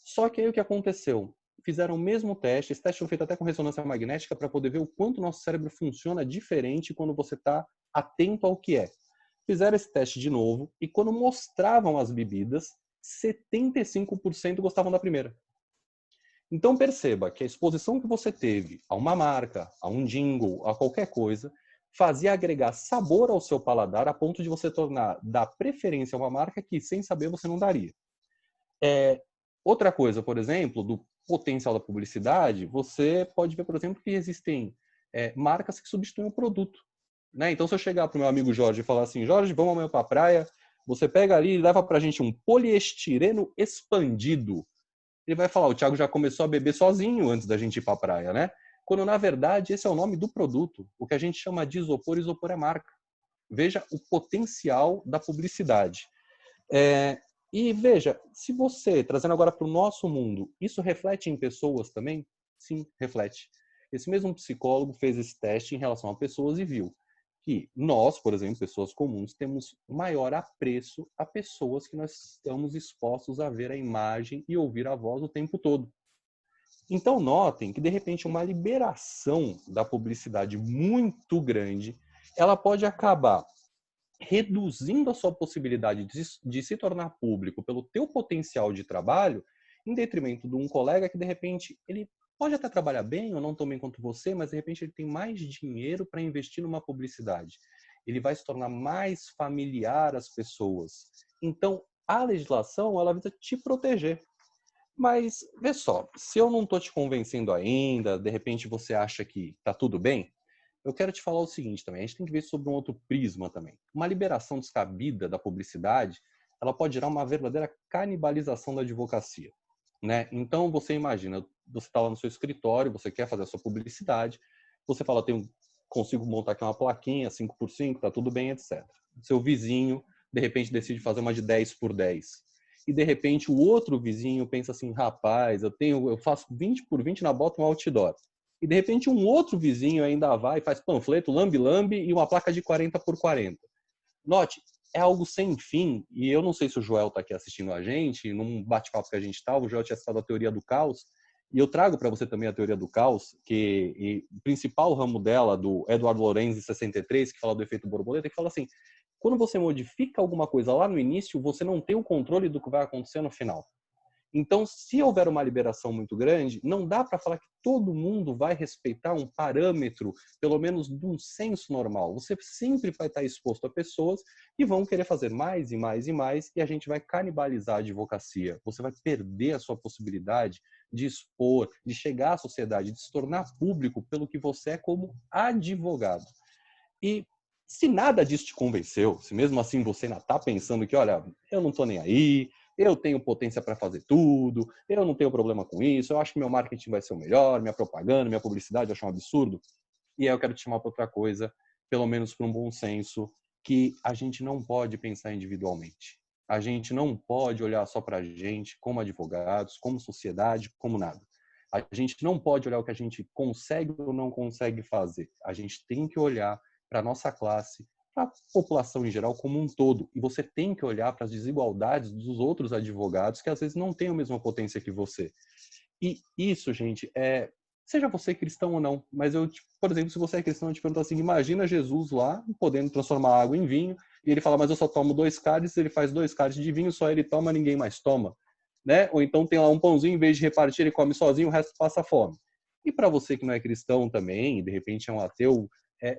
Só que aí o que aconteceu? Fizeram o mesmo teste, esse teste foi feito até com ressonância magnética para poder ver o quanto o nosso cérebro funciona diferente quando você está atento ao que é. Fizeram esse teste de novo e quando mostravam as bebidas, 75% gostavam da primeira. Então perceba que a exposição que você teve a uma marca, a um jingle, a qualquer coisa, fazia agregar sabor ao seu paladar a ponto de você dar preferência a uma marca que sem saber você não daria. Outra coisa, por exemplo, do potencial da publicidade, você pode ver, por exemplo, que existem marcas que substituem o produto. Né? Então, se eu chegar para o meu amigo Jorge e falar assim, Jorge, vamos amanhã para a praia, você pega ali e leva para a gente um poliestireno expandido. Ele vai falar, o Thiago já começou a beber sozinho antes da gente ir para a praia, né? Quando, na verdade, esse é o nome do produto. O que a gente chama de isopor, isopor é marca. Veja o potencial da publicidade. E veja, se você, trazendo agora para o nosso mundo, isso reflete em pessoas também? Sim, reflete. Esse mesmo psicólogo fez esse teste em relação a pessoas e viu que nós, por exemplo, pessoas comuns, temos maior apreço a pessoas que nós estamos expostos a ver a imagem e ouvir a voz o tempo todo. Então, notem que, de repente, uma liberação da publicidade muito grande, ela pode acabar reduzindo a sua possibilidade de se tornar público pelo teu potencial de trabalho, em detrimento de um colega que, de repente, ele pode até trabalhar bem ou não tão bem quanto você, mas de repente ele tem mais dinheiro para investir numa publicidade. Ele vai se tornar mais familiar às pessoas. Então, a legislação, ela visa te proteger. Mas, vê só, se eu não estou te convencendo ainda, de repente você acha que está tudo bem, eu quero te falar o seguinte também, a gente tem que ver sobre um outro prisma também. Uma liberação descabida da publicidade, ela pode gerar uma verdadeira canibalização da advocacia, né? Então, você imagina, você está lá no seu escritório, você quer fazer a sua publicidade, você fala, consigo montar aqui uma plaquinha, 5x5, tá tudo bem, etc. Seu vizinho, de repente, decide fazer uma de 10x10. E, de repente, o outro vizinho pensa assim, rapaz, eu faço 20x20, na bota um outdoor. E, de repente, um outro vizinho ainda vai e faz panfleto, lambe-lambe e uma placa de 40x40. Note, é algo sem fim, e eu não sei se o Joel está aqui assistindo a gente, num bate-papo que a gente está, o Joel tinha citado a teoria do caos, e eu trago para você também a teoria do caos, que o principal ramo dela, do Edward Lorenzi, 63, que fala do efeito borboleta, que fala assim, quando você modifica alguma coisa lá no início, você não tem o controle do que vai acontecer no final. Então, se houver uma liberação muito grande, não dá para falar que todo mundo vai respeitar um parâmetro, pelo menos de um senso normal. Você sempre vai estar exposto a pessoas que vão querer fazer mais e mais e mais, e a gente vai canibalizar a advocacia. Você vai perder a sua possibilidade de expor, de chegar à sociedade, de se tornar público pelo que você é como advogado. E se nada disso te convenceu, se mesmo assim você ainda está pensando que, olha, eu não estou nem aí, eu tenho potência para fazer tudo, eu não tenho problema com isso, eu acho que meu marketing vai ser o melhor, minha propaganda, minha publicidade, eu acho um absurdo. E aí eu quero te chamar para outra coisa, pelo menos para um bom senso, que a gente não pode pensar individualmente. A gente não pode olhar só para a gente como advogados, como sociedade, como nada. A gente não pode olhar o que a gente consegue ou não consegue fazer. A gente tem que olhar para a nossa classe, para a população em geral como um todo. E você tem que olhar para as desigualdades dos outros advogados que às vezes não têm a mesma potência que você. E isso, gente, seja você cristão ou não, mas por exemplo, se você é cristão, eu te pergunto assim, imagina Jesus lá, podendo transformar água em vinho, e ele fala, mas eu só tomo 2 cálices, ele faz 2 cálices de vinho, só ele toma, ninguém mais toma. Né? Ou então tem lá um pãozinho, em vez de repartir, ele come sozinho, o resto passa fome. E para você que não é cristão também, e de repente é um ateu,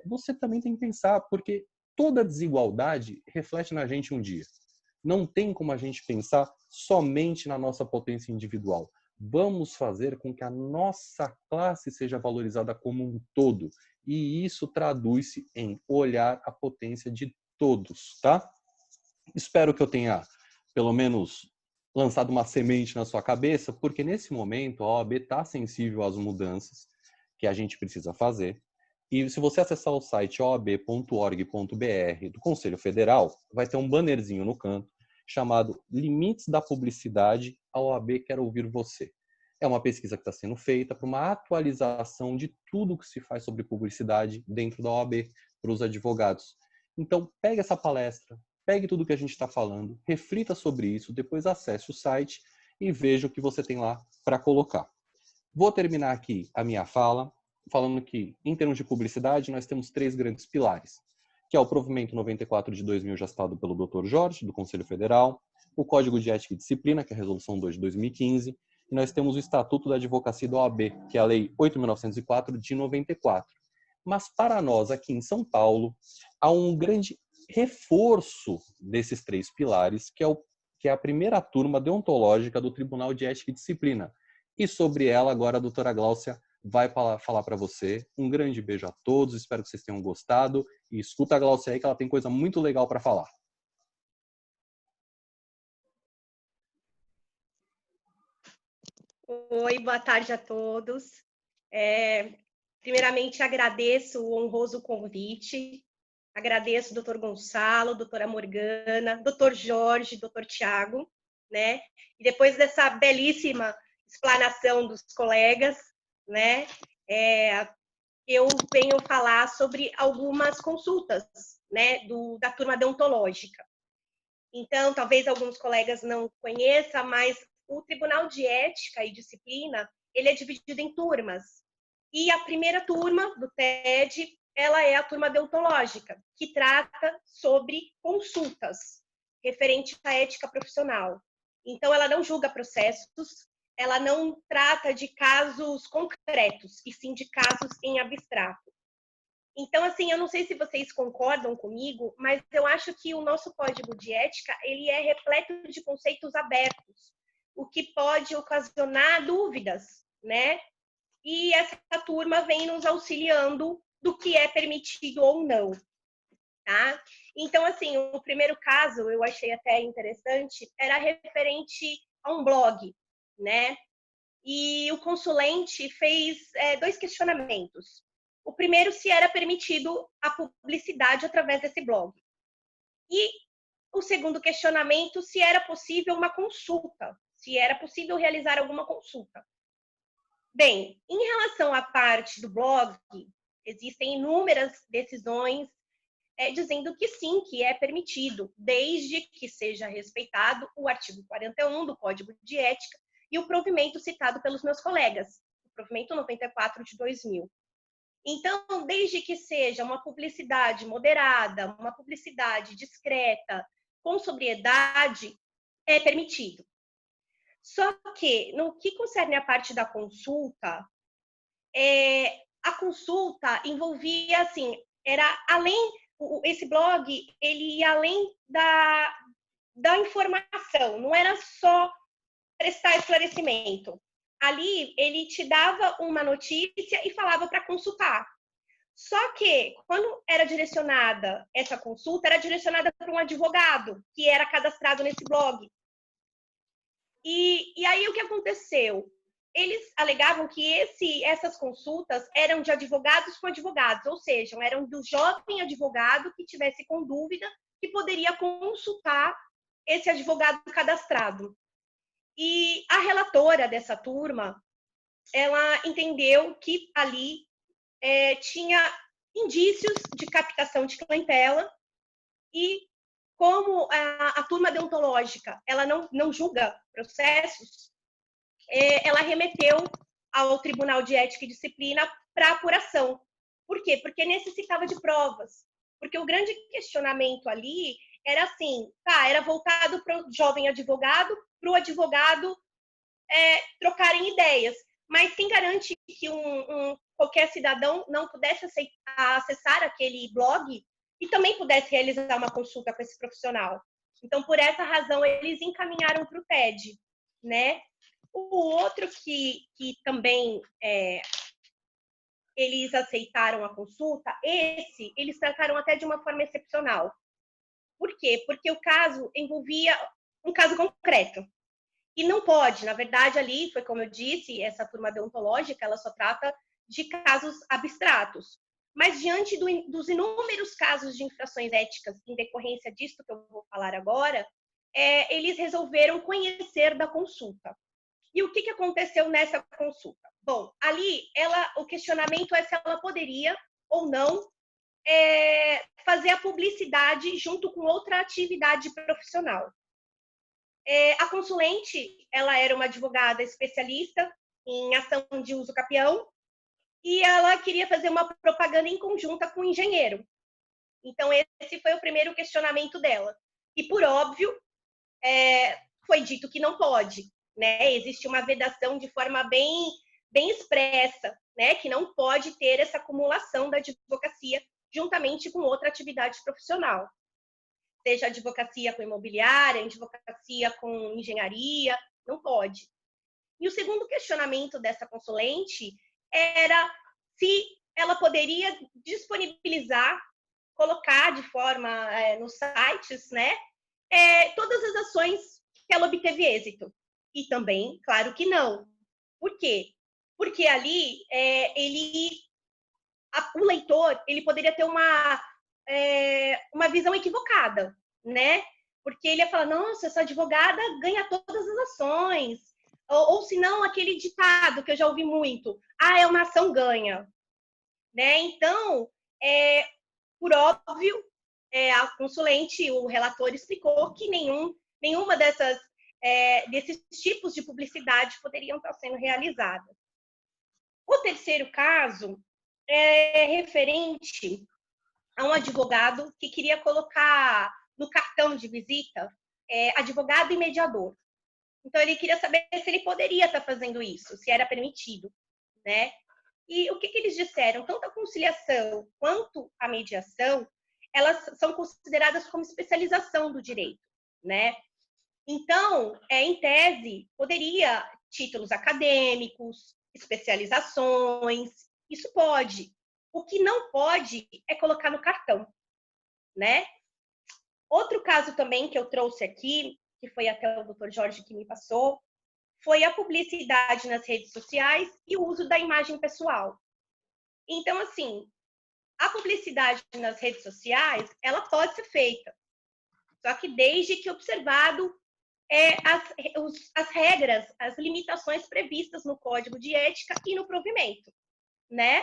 você também tem que pensar, porque toda desigualdade reflete na gente um dia. Não tem como a gente pensar somente na nossa potência individual. Vamos fazer com que a nossa classe seja valorizada como um todo. E isso traduz-se em olhar a potência de todos, tá? Espero que eu tenha, pelo menos, lançado uma semente na sua cabeça, porque nesse momento a OAB está sensível às mudanças que a gente precisa fazer. E se você acessar o site oab.org.br do Conselho Federal, vai ter um bannerzinho no canto chamado Limites da Publicidade, a OAB quer ouvir você. É uma pesquisa que está sendo feita para uma atualização de tudo que se faz sobre publicidade dentro da OAB para os advogados. Então, pegue essa palestra, pegue tudo que a gente está falando, reflita sobre isso, depois acesse o site e veja o que você tem lá para colocar. Vou terminar aqui a minha fala falando que, em termos de publicidade, nós temos 3 grandes pilares, que é o Provimento 94 de 2000, já citado pelo Dr. Jorge, do Conselho Federal, o Código de Ética e Disciplina, que é a Resolução 2 de 2015, e nós temos o Estatuto da Advocacia da OAB, que é a Lei 8.904 de 94. Mas para nós, aqui em São Paulo, há um grande reforço desses 3 pilares, que é a primeira turma deontológica do Tribunal de Ética e Disciplina. E sobre ela, agora a doutora Gláucia vai falar para você. Um grande beijo a todos, espero que vocês tenham gostado. E escuta a Gláucia aí, que ela tem coisa muito legal para falar. Oi, boa tarde a todos. Primeiramente, agradeço o honroso convite. Agradeço o doutor Gonçalo, doutora Morgana, doutor Jorge, doutor Tiago, né? E depois dessa belíssima explanação dos colegas, né? Eu venho falar sobre algumas consultas, né? Da turma deontológica. Então, talvez alguns colegas não conheçam, mas o Tribunal de Ética e Disciplina, ele é dividido em turmas. E a primeira turma do TED, ela é a turma deontológica, que trata sobre consultas referente à ética profissional. Então, ela não julga processos, ela não trata de casos concretos, e sim de casos em abstrato. Então, assim, eu não sei se vocês concordam comigo, mas eu acho que o nosso código de ética, ele é repleto de conceitos abertos, o que pode ocasionar dúvidas, né? E essa turma vem nos auxiliando do que é permitido ou não, tá? Então, assim, o primeiro caso, eu achei até interessante, era referente a um blog, né? E o consulente fez 2 questionamentos. O primeiro, se era permitido a publicidade através desse blog. E o segundo questionamento, se era possível uma consulta, se era possível realizar alguma consulta. Bem, em relação à parte do blog, existem inúmeras decisões dizendo que sim, que é permitido, desde que seja respeitado o artigo 41 do Código de Ética e o provimento citado pelos meus colegas, o provimento 94 de 2000. Então, desde que seja uma publicidade moderada, uma publicidade discreta, com sobriedade, é permitido. Só que, no que concerne a parte da consulta, a consulta envolvia, assim, era além, esse blog, ele ia além da informação, não era só prestar esclarecimento. Ali, ele te dava uma notícia e falava para consultar. Só que, quando era direcionada essa consulta, era direcionada para um advogado que era cadastrado nesse blog. E aí, o que aconteceu? Eles alegavam que essas consultas eram de advogados com advogados, ou seja, eram do jovem advogado que tivesse com dúvida que poderia consultar esse advogado cadastrado. E a relatora dessa turma, ela entendeu que ali tinha indícios de captação de clientela e como a turma deontológica ela não julga processos, ela remeteu ao Tribunal de Ética e Disciplina para apuração. Por quê? Porque necessitava de provas. Porque o grande questionamento ali era assim, era voltado para o jovem advogado, para o advogado trocarem ideias. Mas quem garante que qualquer cidadão não pudesse acessar aquele blog e também pudesse realizar uma consulta com esse profissional? Então, por essa razão, eles encaminharam para o TED, né? O outro que também eles aceitaram a consulta, eles trataram até de uma forma excepcional. Por quê? Porque o caso envolvia um caso concreto. E não pode, na verdade, ali, foi como eu disse, essa turma deontológica, ela só trata de casos abstratos. Mas diante dos inúmeros casos de infrações éticas em decorrência disso que eu vou falar agora, eles resolveram conhecer da consulta. E o que aconteceu nessa consulta? Bom, ali, o questionamento é se ela poderia ou não fazer a publicidade junto com outra atividade profissional. A consulente, ela era uma advogada especialista em ação de uso capião e ela queria fazer uma propaganda em conjunta com o engenheiro. Então, esse foi o primeiro questionamento dela. E, por óbvio, foi dito que não pode, né? Existe uma vedação de forma bem expressa, né? Que não pode ter essa acumulação da advocacia juntamente com outra atividade profissional. Seja advocacia com imobiliária, advocacia com engenharia, não pode. E o segundo questionamento dessa consulente era se ela poderia disponibilizar, colocar de forma nos sites, né, todas as ações que ela obteve êxito. E também, claro que não. Por quê? Porque ali o leitor ele poderia ter uma visão equivocada, né? Porque ele ia falar, nossa, essa advogada ganha todas as ações. Ou se não, aquele ditado que eu já ouvi muito, é uma ação ganha. Né? Então, por óbvio, a consulente, o relator explicou que nenhuma desses tipos de publicidade poderiam estar sendo realizadas. O terceiro caso é referente a um advogado que queria colocar no cartão de visita advogado e mediador. Então, ele queria saber se ele poderia estar fazendo isso, se era permitido, né? E o que eles disseram? Tanto a conciliação quanto a mediação, elas são consideradas como especialização do direito, né? Então, em tese, poderia títulos acadêmicos, especializações, isso pode. O que não pode é colocar no cartão, né? Outro caso também que eu trouxe aqui, que foi até o Dr. Jorge que me passou, foi a publicidade nas redes sociais e o uso da imagem pessoal. Então, assim, a publicidade nas redes sociais, ela pode ser feita, só que desde que observado as regras, as limitações previstas no Código de Ética e no provimento, né?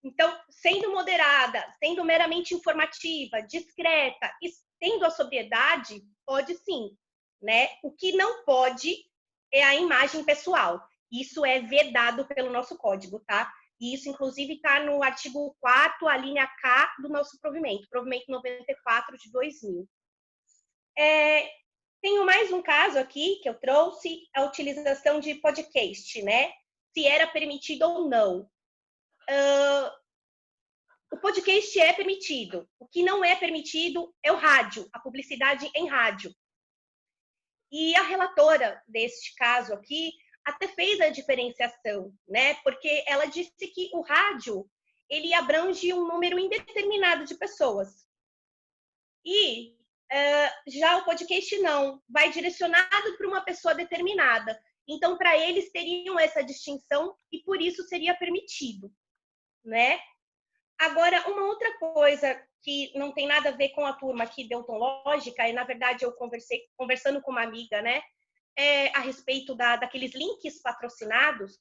Então, sendo moderada, sendo meramente informativa, discreta e tendo a sobriedade, pode sim, né? O que não pode é a imagem pessoal. Isso é vedado pelo nosso código, tá? E isso, inclusive, está no artigo 4º, a linha K do nosso provimento 94 de 2000. Tenho mais um caso aqui que eu trouxe, a utilização de podcast, né? Se era permitido ou não. O podcast é permitido. O que não é permitido é o rádio, a publicidade em rádio. E a relatora deste caso aqui até fez a diferenciação, né? Porque ela disse que o rádio, ele abrange um número indeterminado de pessoas. E já o podcast não, vai direcionado para uma pessoa determinada. Então, para eles, teriam essa distinção e por isso seria permitido, né? Agora, uma outra coisa que não tem nada a ver com a turma aqui deontológica, e na verdade eu conversando com uma amiga, né, a respeito daqueles links patrocinados,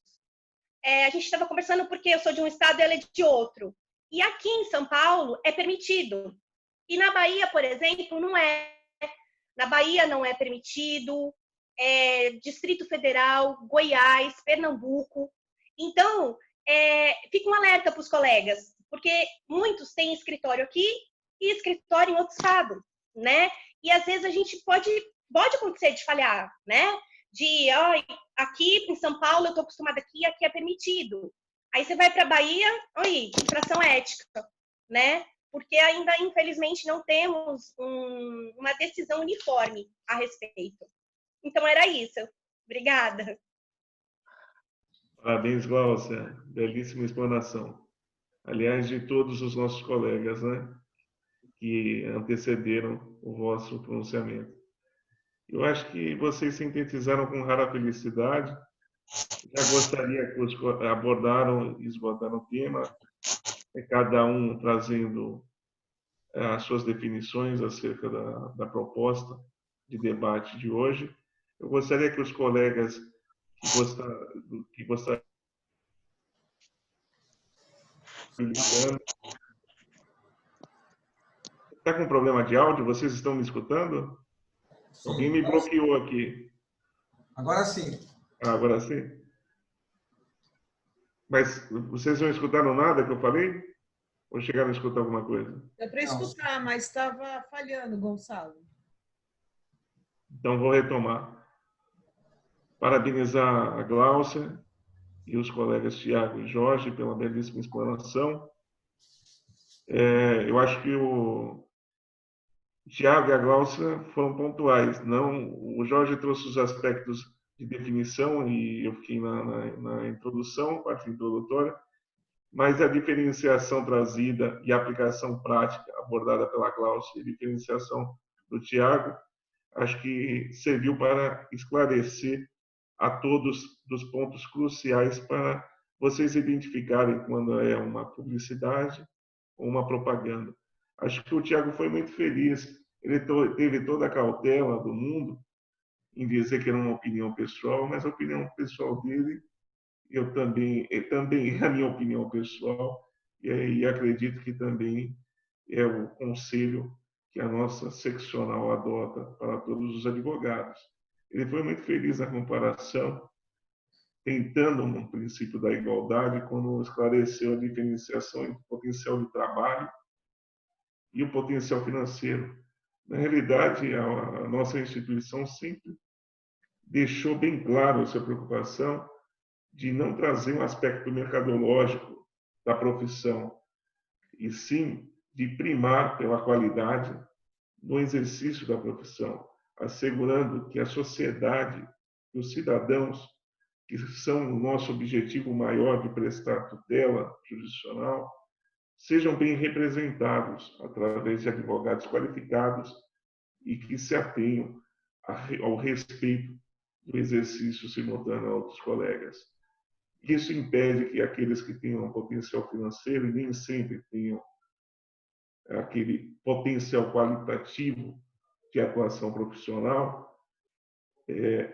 a gente estava conversando porque eu sou de um estado e ela é de outro. E aqui em São Paulo é permitido. E na Bahia, por exemplo, não é. Na Bahia não é permitido, Distrito Federal, Goiás, Pernambuco. Então, fica um alerta para os colegas, porque muitos têm escritório aqui e escritório em outro estado, né? E às vezes a gente pode acontecer de falhar, né? Aqui em São Paulo eu estou acostumada aqui é permitido. Aí você vai para a Bahia, infração ética, né? Porque ainda, infelizmente, não temos uma decisão uniforme a respeito. Então, era isso. Obrigada. Parabéns, Glaucia. Belíssima explanação. Aliás, de todos os nossos colegas, né, que antecederam o vosso pronunciamento. Eu acho que vocês sintetizaram com rara felicidade. Já gostaria que os abordaram e esgotaram o tema, cada um trazendo as suas definições acerca da proposta de debate de hoje. Eu gostaria que os colegas que gostariam está com problema de áudio? Vocês estão me escutando? Sim, Alguém me bloqueou aqui. Agora sim. Agora sim. Mas vocês não escutaram nada que eu falei? Ou chegaram a escutar alguma coisa? É para escutar, mas estava falhando, Gonçalo. Então, vou retomar. Parabenizar a Gláucia e os colegas Tiago e Jorge pela belíssima explanação. Eu acho que o Tiago e a Gláucia foram pontuais. Não, o Jorge trouxe os aspectos de definição e eu fiquei na introdução, parte introdutória, mas a diferenciação trazida e a aplicação prática abordada pela Gláucia e a diferenciação do Tiago, acho que serviu para esclarecer a todos dos pontos cruciais para vocês identificarem quando é uma publicidade ou uma propaganda. Acho que o Tiago foi muito feliz. Ele teve toda a cautela do mundo em dizer que era uma opinião pessoal, mas a opinião pessoal dele, também é a minha opinião pessoal, e acredito que também é o conselho que a nossa seccional adota para todos os advogados. Ele foi muito feliz na comparação, tentando um princípio da igualdade, quando esclareceu a diferenciação entre o potencial de trabalho e o potencial financeiro. Na realidade, a nossa instituição sempre deixou bem claro a sua preocupação de não trazer um aspecto mercadológico da profissão, e sim de primar pela qualidade no exercício da profissão, assegurando que a sociedade, os cidadãos, que são o nosso objetivo maior de prestar tutela jurisdicional, sejam bem representados através de advogados qualificados e que se atenham ao respeito do exercício simultâneo a outros colegas. Isso impede que aqueles que tenham um potencial financeiro e nem sempre tenham aquele potencial qualitativo de atuação profissional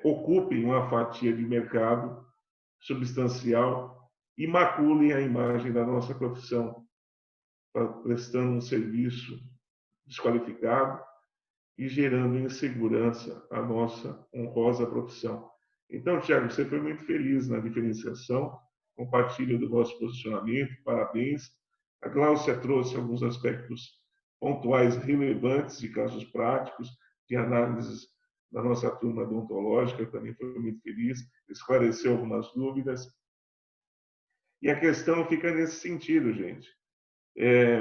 ocupem uma fatia de mercado substancial e maculem a imagem da nossa profissão, prestando um serviço desqualificado e gerando insegurança à nossa honrosa profissão. Então, Tiago, você foi muito feliz na diferenciação, compartilha do nosso posicionamento, parabéns. A Gláucia trouxe alguns aspectos pontuais relevantes de casos práticos, de análises da nossa turma odontológica, também foi muito feliz, esclareceu algumas dúvidas. E a questão fica nesse sentido, gente.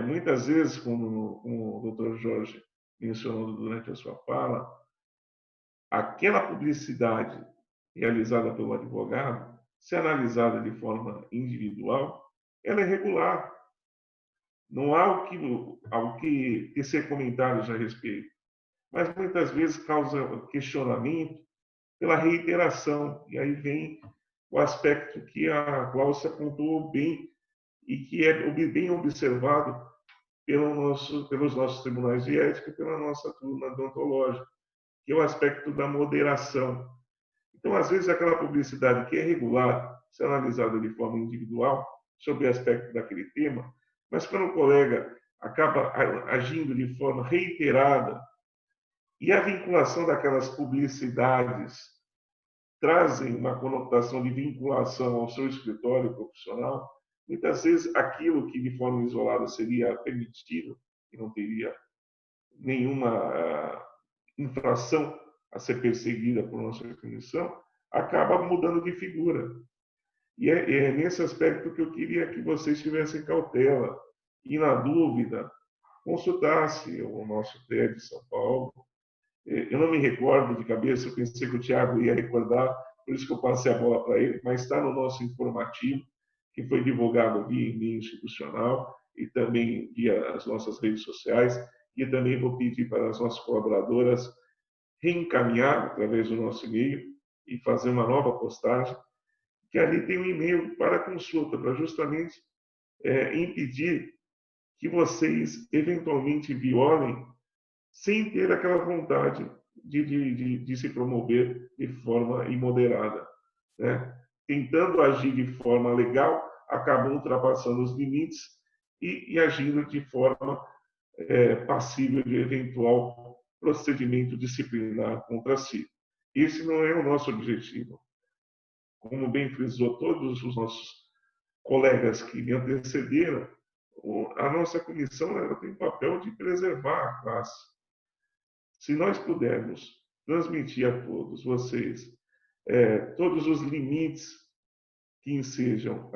Muitas vezes, como o Dr. Jorge mencionou durante a sua fala, aquela publicidade realizada pelo advogado, se analisada de forma individual, ela é regular. Não há o que tecer comentários a respeito. Mas muitas vezes causa questionamento pela reiteração. E aí vem o aspecto que a Cláudia apontou bem e que é bem observado pelos nossos tribunais de ética e pela nossa turma odontológica, que é o aspecto da moderação. Então, às vezes, aquela publicidade que é regular, se analisada de forma individual, sobre o aspecto daquele tema, mas quando o colega acaba agindo de forma reiterada e a vinculação daquelas publicidades trazem uma conotação de vinculação ao seu escritório profissional, muitas vezes aquilo que de forma isolada seria permitido e não teria nenhuma infração a ser perseguida por nossa comissão, acaba mudando de figura. E é nesse aspecto que eu queria que vocês tivessem cautela e, na dúvida, consultasse o nosso TED de São Paulo. Eu não me recordo de cabeça, eu pensei que o Tiago ia recordar, por isso que eu passei a bola para ele, mas está no nosso informativo, que foi divulgado via e-mail institucional e também via as nossas redes sociais, e também vou pedir para as nossas colaboradoras reencaminhar através do nosso e-mail e fazer uma nova postagem, que ali tem um e-mail para consulta, para justamente impedir que vocês eventualmente violem sem ter aquela vontade de se promover de forma imoderada, né? Tentando agir de forma legal, acabam ultrapassando os limites e agindo de forma passível de eventual procedimento disciplinar contra si. Esse não é o nosso objetivo. Como bem frisou todos os nossos colegas que me antecederam, a nossa comissão ela tem o papel de preservar a classe. Se nós pudermos transmitir a todos vocês todos os limites que ensejam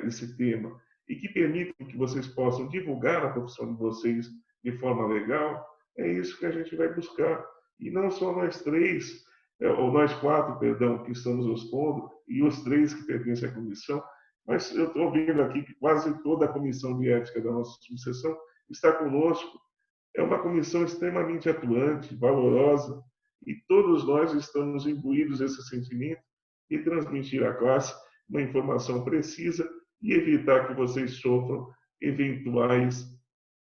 esse tema e que permitam que vocês possam divulgar a profissão de vocês de forma legal, é isso que a gente vai buscar. E não só nós três, ou nós quatro, perdão, que estamos expondo, e os três que pertencem à comissão, mas eu estou vendo aqui que quase toda a comissão de ética da nossa subseção está conosco. É uma comissão extremamente atuante, valorosa, e todos nós estamos imbuídos desse sentimento de transmitir à classe uma informação precisa e evitar que vocês sofram eventuais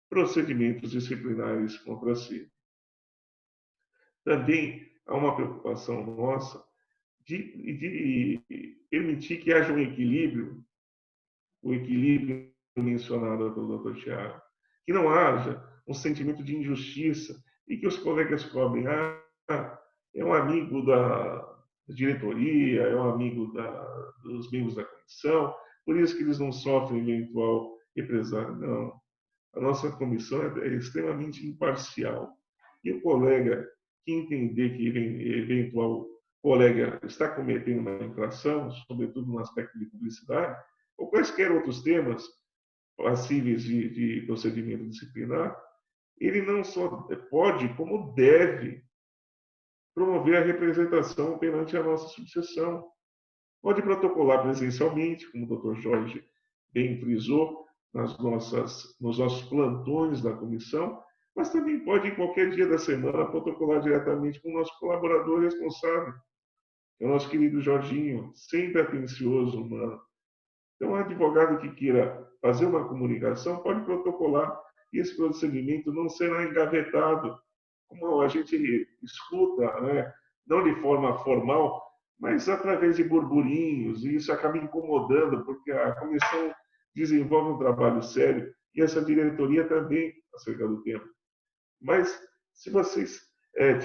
procedimentos disciplinares contra si. Também há uma preocupação nossa de permitir que haja um equilíbrio, o equilíbrio mencionado pelo Dr. Tiago, que não haja um sentimento de injustiça e que os colegas cobrem, é um amigo da diretoria, é um amigo dos membros da comissão, por isso que eles não sofrem eventual represália. Não. A nossa comissão é extremamente imparcial. E o colega que entender que eventual colega está cometendo uma infração, sobretudo no aspecto de publicidade, ou quaisquer outros temas passíveis de procedimento disciplinar, ele não só pode, como deve promover a representação perante a nossa subseção. Pode protocolar presencialmente, como o Dr. Jorge bem frisou, nos nossos plantões da comissão, mas também pode, em qualquer dia da semana, protocolar diretamente com o nosso colaborador responsável, que é o nosso querido Jorginho, sempre atencioso, humano. Então, um advogado que queira fazer uma comunicação pode protocolar e esse procedimento não será engavetado, como a gente escuta, né? Não de forma formal, mas através de burburinhos, e isso acaba incomodando, porque a comissão desenvolve um trabalho sério e essa diretoria também acerca do tema. Mas, se vocês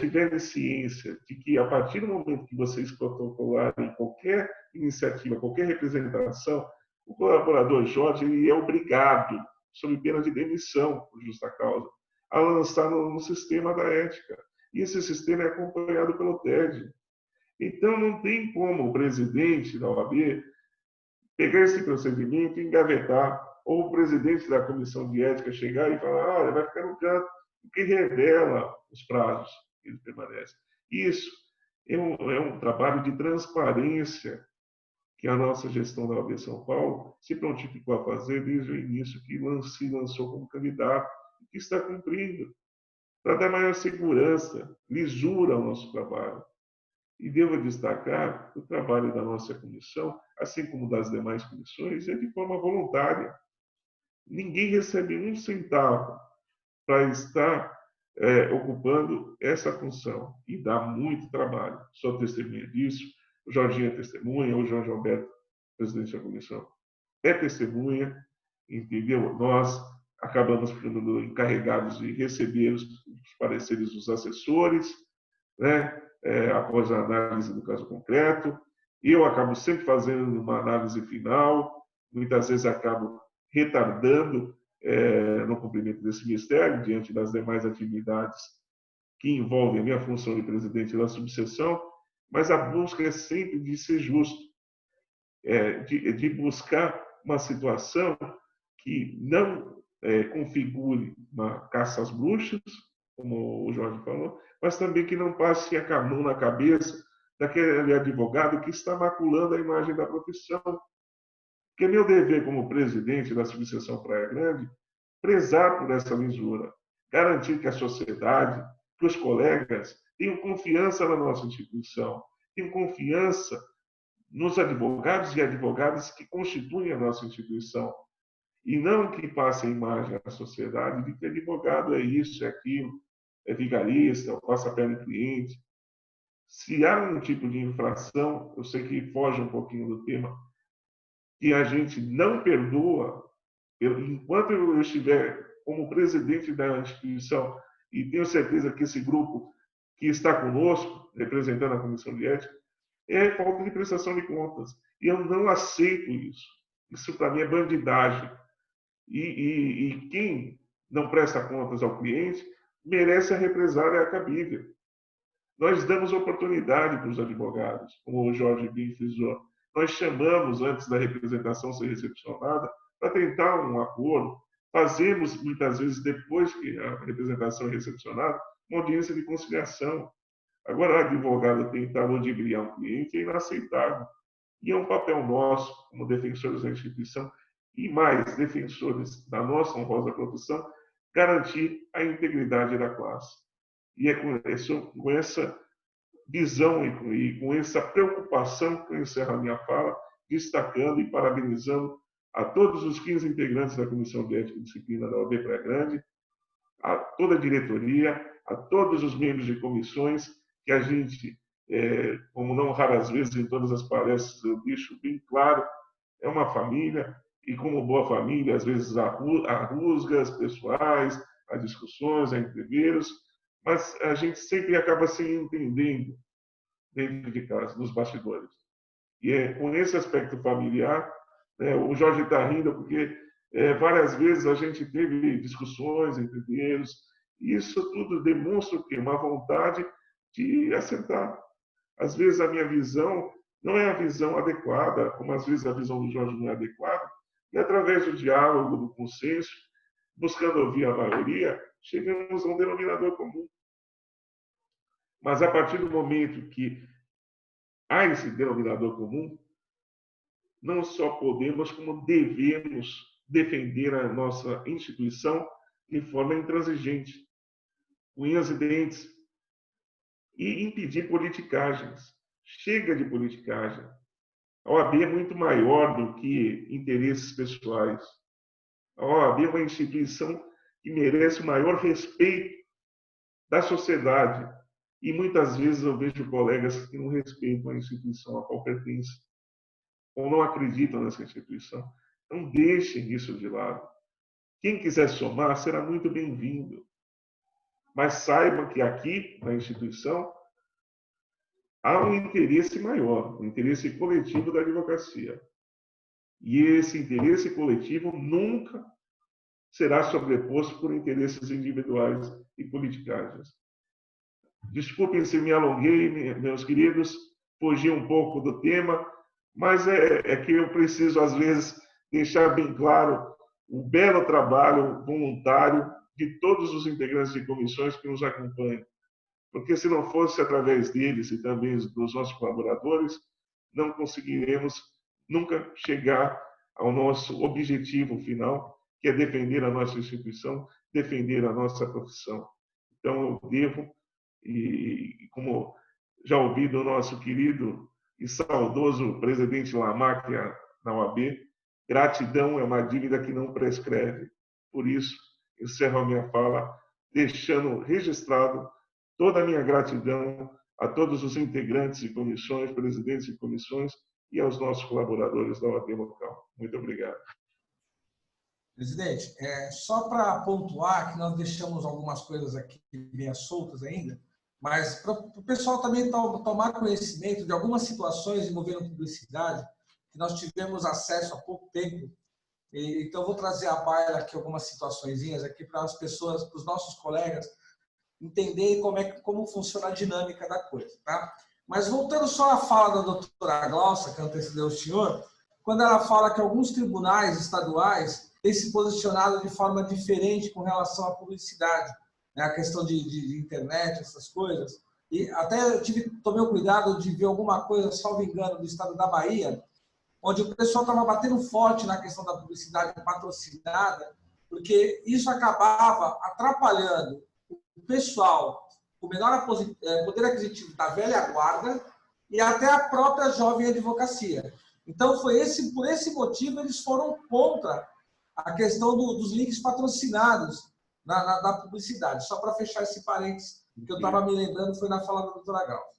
tiverem ciência de que, a partir do momento que vocês protocolarem qualquer iniciativa, qualquer representação, o colaborador Jorge ele é obrigado, sob pena de demissão, por justa causa, a lançar no sistema da ética. E esse sistema é acompanhado pelo TED. Então, não tem como o presidente da OAB pegar esse procedimento e engavetar, ou o presidente da comissão de ética chegar e falar, olha, vai ficar no canto, o que revela os prazos que ele permanece. Isso é um trabalho de transparência que a nossa gestão da OAB São Paulo se prontificou a fazer desde o início que se lançou como candidato, e que está cumprindo, para dar maior segurança, lisura ao nosso trabalho. E devo destacar que o trabalho da nossa comissão, assim como das demais comissões, é de forma voluntária. Ninguém recebe um centavo para estar ocupando essa função. E dá muito trabalho. Sou testemunha disso. O Jorginho é testemunha, o Jorge Alberto, presidente da comissão, é testemunha, entendeu? Nós acabamos ficando encarregados de receber os pareceres dos assessores, né? Após a análise do caso concreto. Eu acabo sempre fazendo uma análise final, muitas vezes acabo retardando no cumprimento desse mistério, diante das demais atividades que envolvem a minha função de presidente da subseção, mas a busca é sempre de ser justo, de buscar uma situação que não configure uma caça às bruxas, como o Jorge falou, mas também que não passe a mão na cabeça daquele advogado que está maculando a imagem da profissão. Porque é meu dever como presidente da subseção Praia Grande prezar por essa lisura, garantir que a sociedade, que os colegas tenham confiança na nossa instituição, tenham confiança nos advogados e advogadas que constituem a nossa instituição, e não que passe a imagem à sociedade de que advogado é isso, é aquilo, é vigarista, ou passa a perna em cliente. Se há um tipo de infração, eu sei que foge um pouquinho do tema, que a gente não perdoa, enquanto eu estiver como presidente da instituição, e tenho certeza que esse grupo que está conosco, representando a Comissão de Ética, é falta de prestação de contas. E eu não aceito isso. Isso, para mim, é bandidagem. E quem não presta contas ao cliente merece a represália cabível. Nós damos oportunidade para os advogados, como o Jorge bem frisou. Nós chamamos, antes da representação ser recepcionada, para tentar um acordo. Fazemos, muitas vezes, depois que a representação é recepcionada, uma audiência de conciliação. Agora, o advogado tentar ludibriar um cliente é inaceitável. E é um papel nosso, como defensores da instituição, e mais defensores da nossa honrosa profissão, garantir a integridade da classe. E é com essa visão e com essa preocupação que eu encerro a minha fala, destacando e parabenizando a todos os 15 integrantes da Comissão de Ética e Disciplina da OAB Praia Grande, a toda a diretoria, a todos os membros de comissões, que a gente, como não raras vezes em todas as palestras eu deixo bem claro, é uma família, e como boa família, às vezes há rusgas pessoais, há discussões, há entreveros, mas a gente sempre acaba se entendendo dentro de casa, nos bastidores. E é com esse aspecto familiar, o Jorge está rindo porque várias vezes a gente teve discussões, entreveros, e isso tudo demonstra o quê? Uma vontade de acertar. às vezes a minha visão não é a visão adequada, como às vezes a visão do Jorge não é adequada, e através do diálogo, do consenso, buscando ouvir a maioria, chegamos a um denominador comum. Mas a partir do momento que há esse denominador comum, não só podemos, como devemos defender a nossa instituição de forma intransigente, unhas e dentes, e impedir politicagens. Chega de politicagem. A OAB é muito maior do que interesses pessoais. A OAB é uma instituição que merece o maior respeito da sociedade. E muitas vezes eu vejo colegas que não respeitam a instituição a qual pertencem, ou não acreditam nessa instituição. Não deixem isso de lado. Quem quiser somar será muito bem-vindo. Mas saiba que aqui, na instituição, há um interesse maior, um interesse coletivo da advocacia. E esse interesse coletivo nunca será sobreposto por interesses individuais e politicagens. Desculpem se me alonguei, meus queridos, fugi um pouco do tema, mas é que eu preciso, às vezes, deixar bem claro o belo trabalho voluntário de todos os integrantes de comissões que nos acompanham. Porque se não fosse através deles e também dos nossos colaboradores, não conseguiremos nunca chegar ao nosso objetivo final, que é defender a nossa instituição, defender a nossa profissão. Então, eu devo, e como já ouvi do nosso querido e saudoso presidente Lamarck na OAB, gratidão é uma dívida que não prescreve. Por isso, encerro a minha fala, deixando registrado toda a minha gratidão a todos os integrantes de comissões, presidentes de comissões e aos nossos colaboradores da OAB local. Muito obrigado. Presidente, só para pontuar que nós deixamos algumas coisas aqui meio soltas ainda, mas para o pessoal também tomar conhecimento de algumas situações envolvendo publicidade que nós tivemos acesso há pouco tempo. Então, vou trazer à baila aqui algumas situaçõezinhas aqui para as pessoas, para os nossos colegas, entenderem como funciona a dinâmica da coisa, tá? Mas voltando só à fala da doutora Glaucia, que antecedeu o senhor, quando ela fala que alguns tribunais estaduais têm se posicionado de forma diferente com relação à publicidade, né? A questão de internet, essas coisas. E até eu tomei o cuidado de ver alguma coisa, salvo engano, do estado da Bahia, onde o pessoal estava batendo forte na questão da publicidade patrocinada, porque isso acabava atrapalhando o pessoal com menor poder aquisitivo da velha guarda e até a própria jovem advocacia. Então, por esse motivo, eles foram contra a questão dos links patrocinados na publicidade. Só para fechar esse parênteses, que eu estava me lembrando, foi na fala da doutora Glaucia.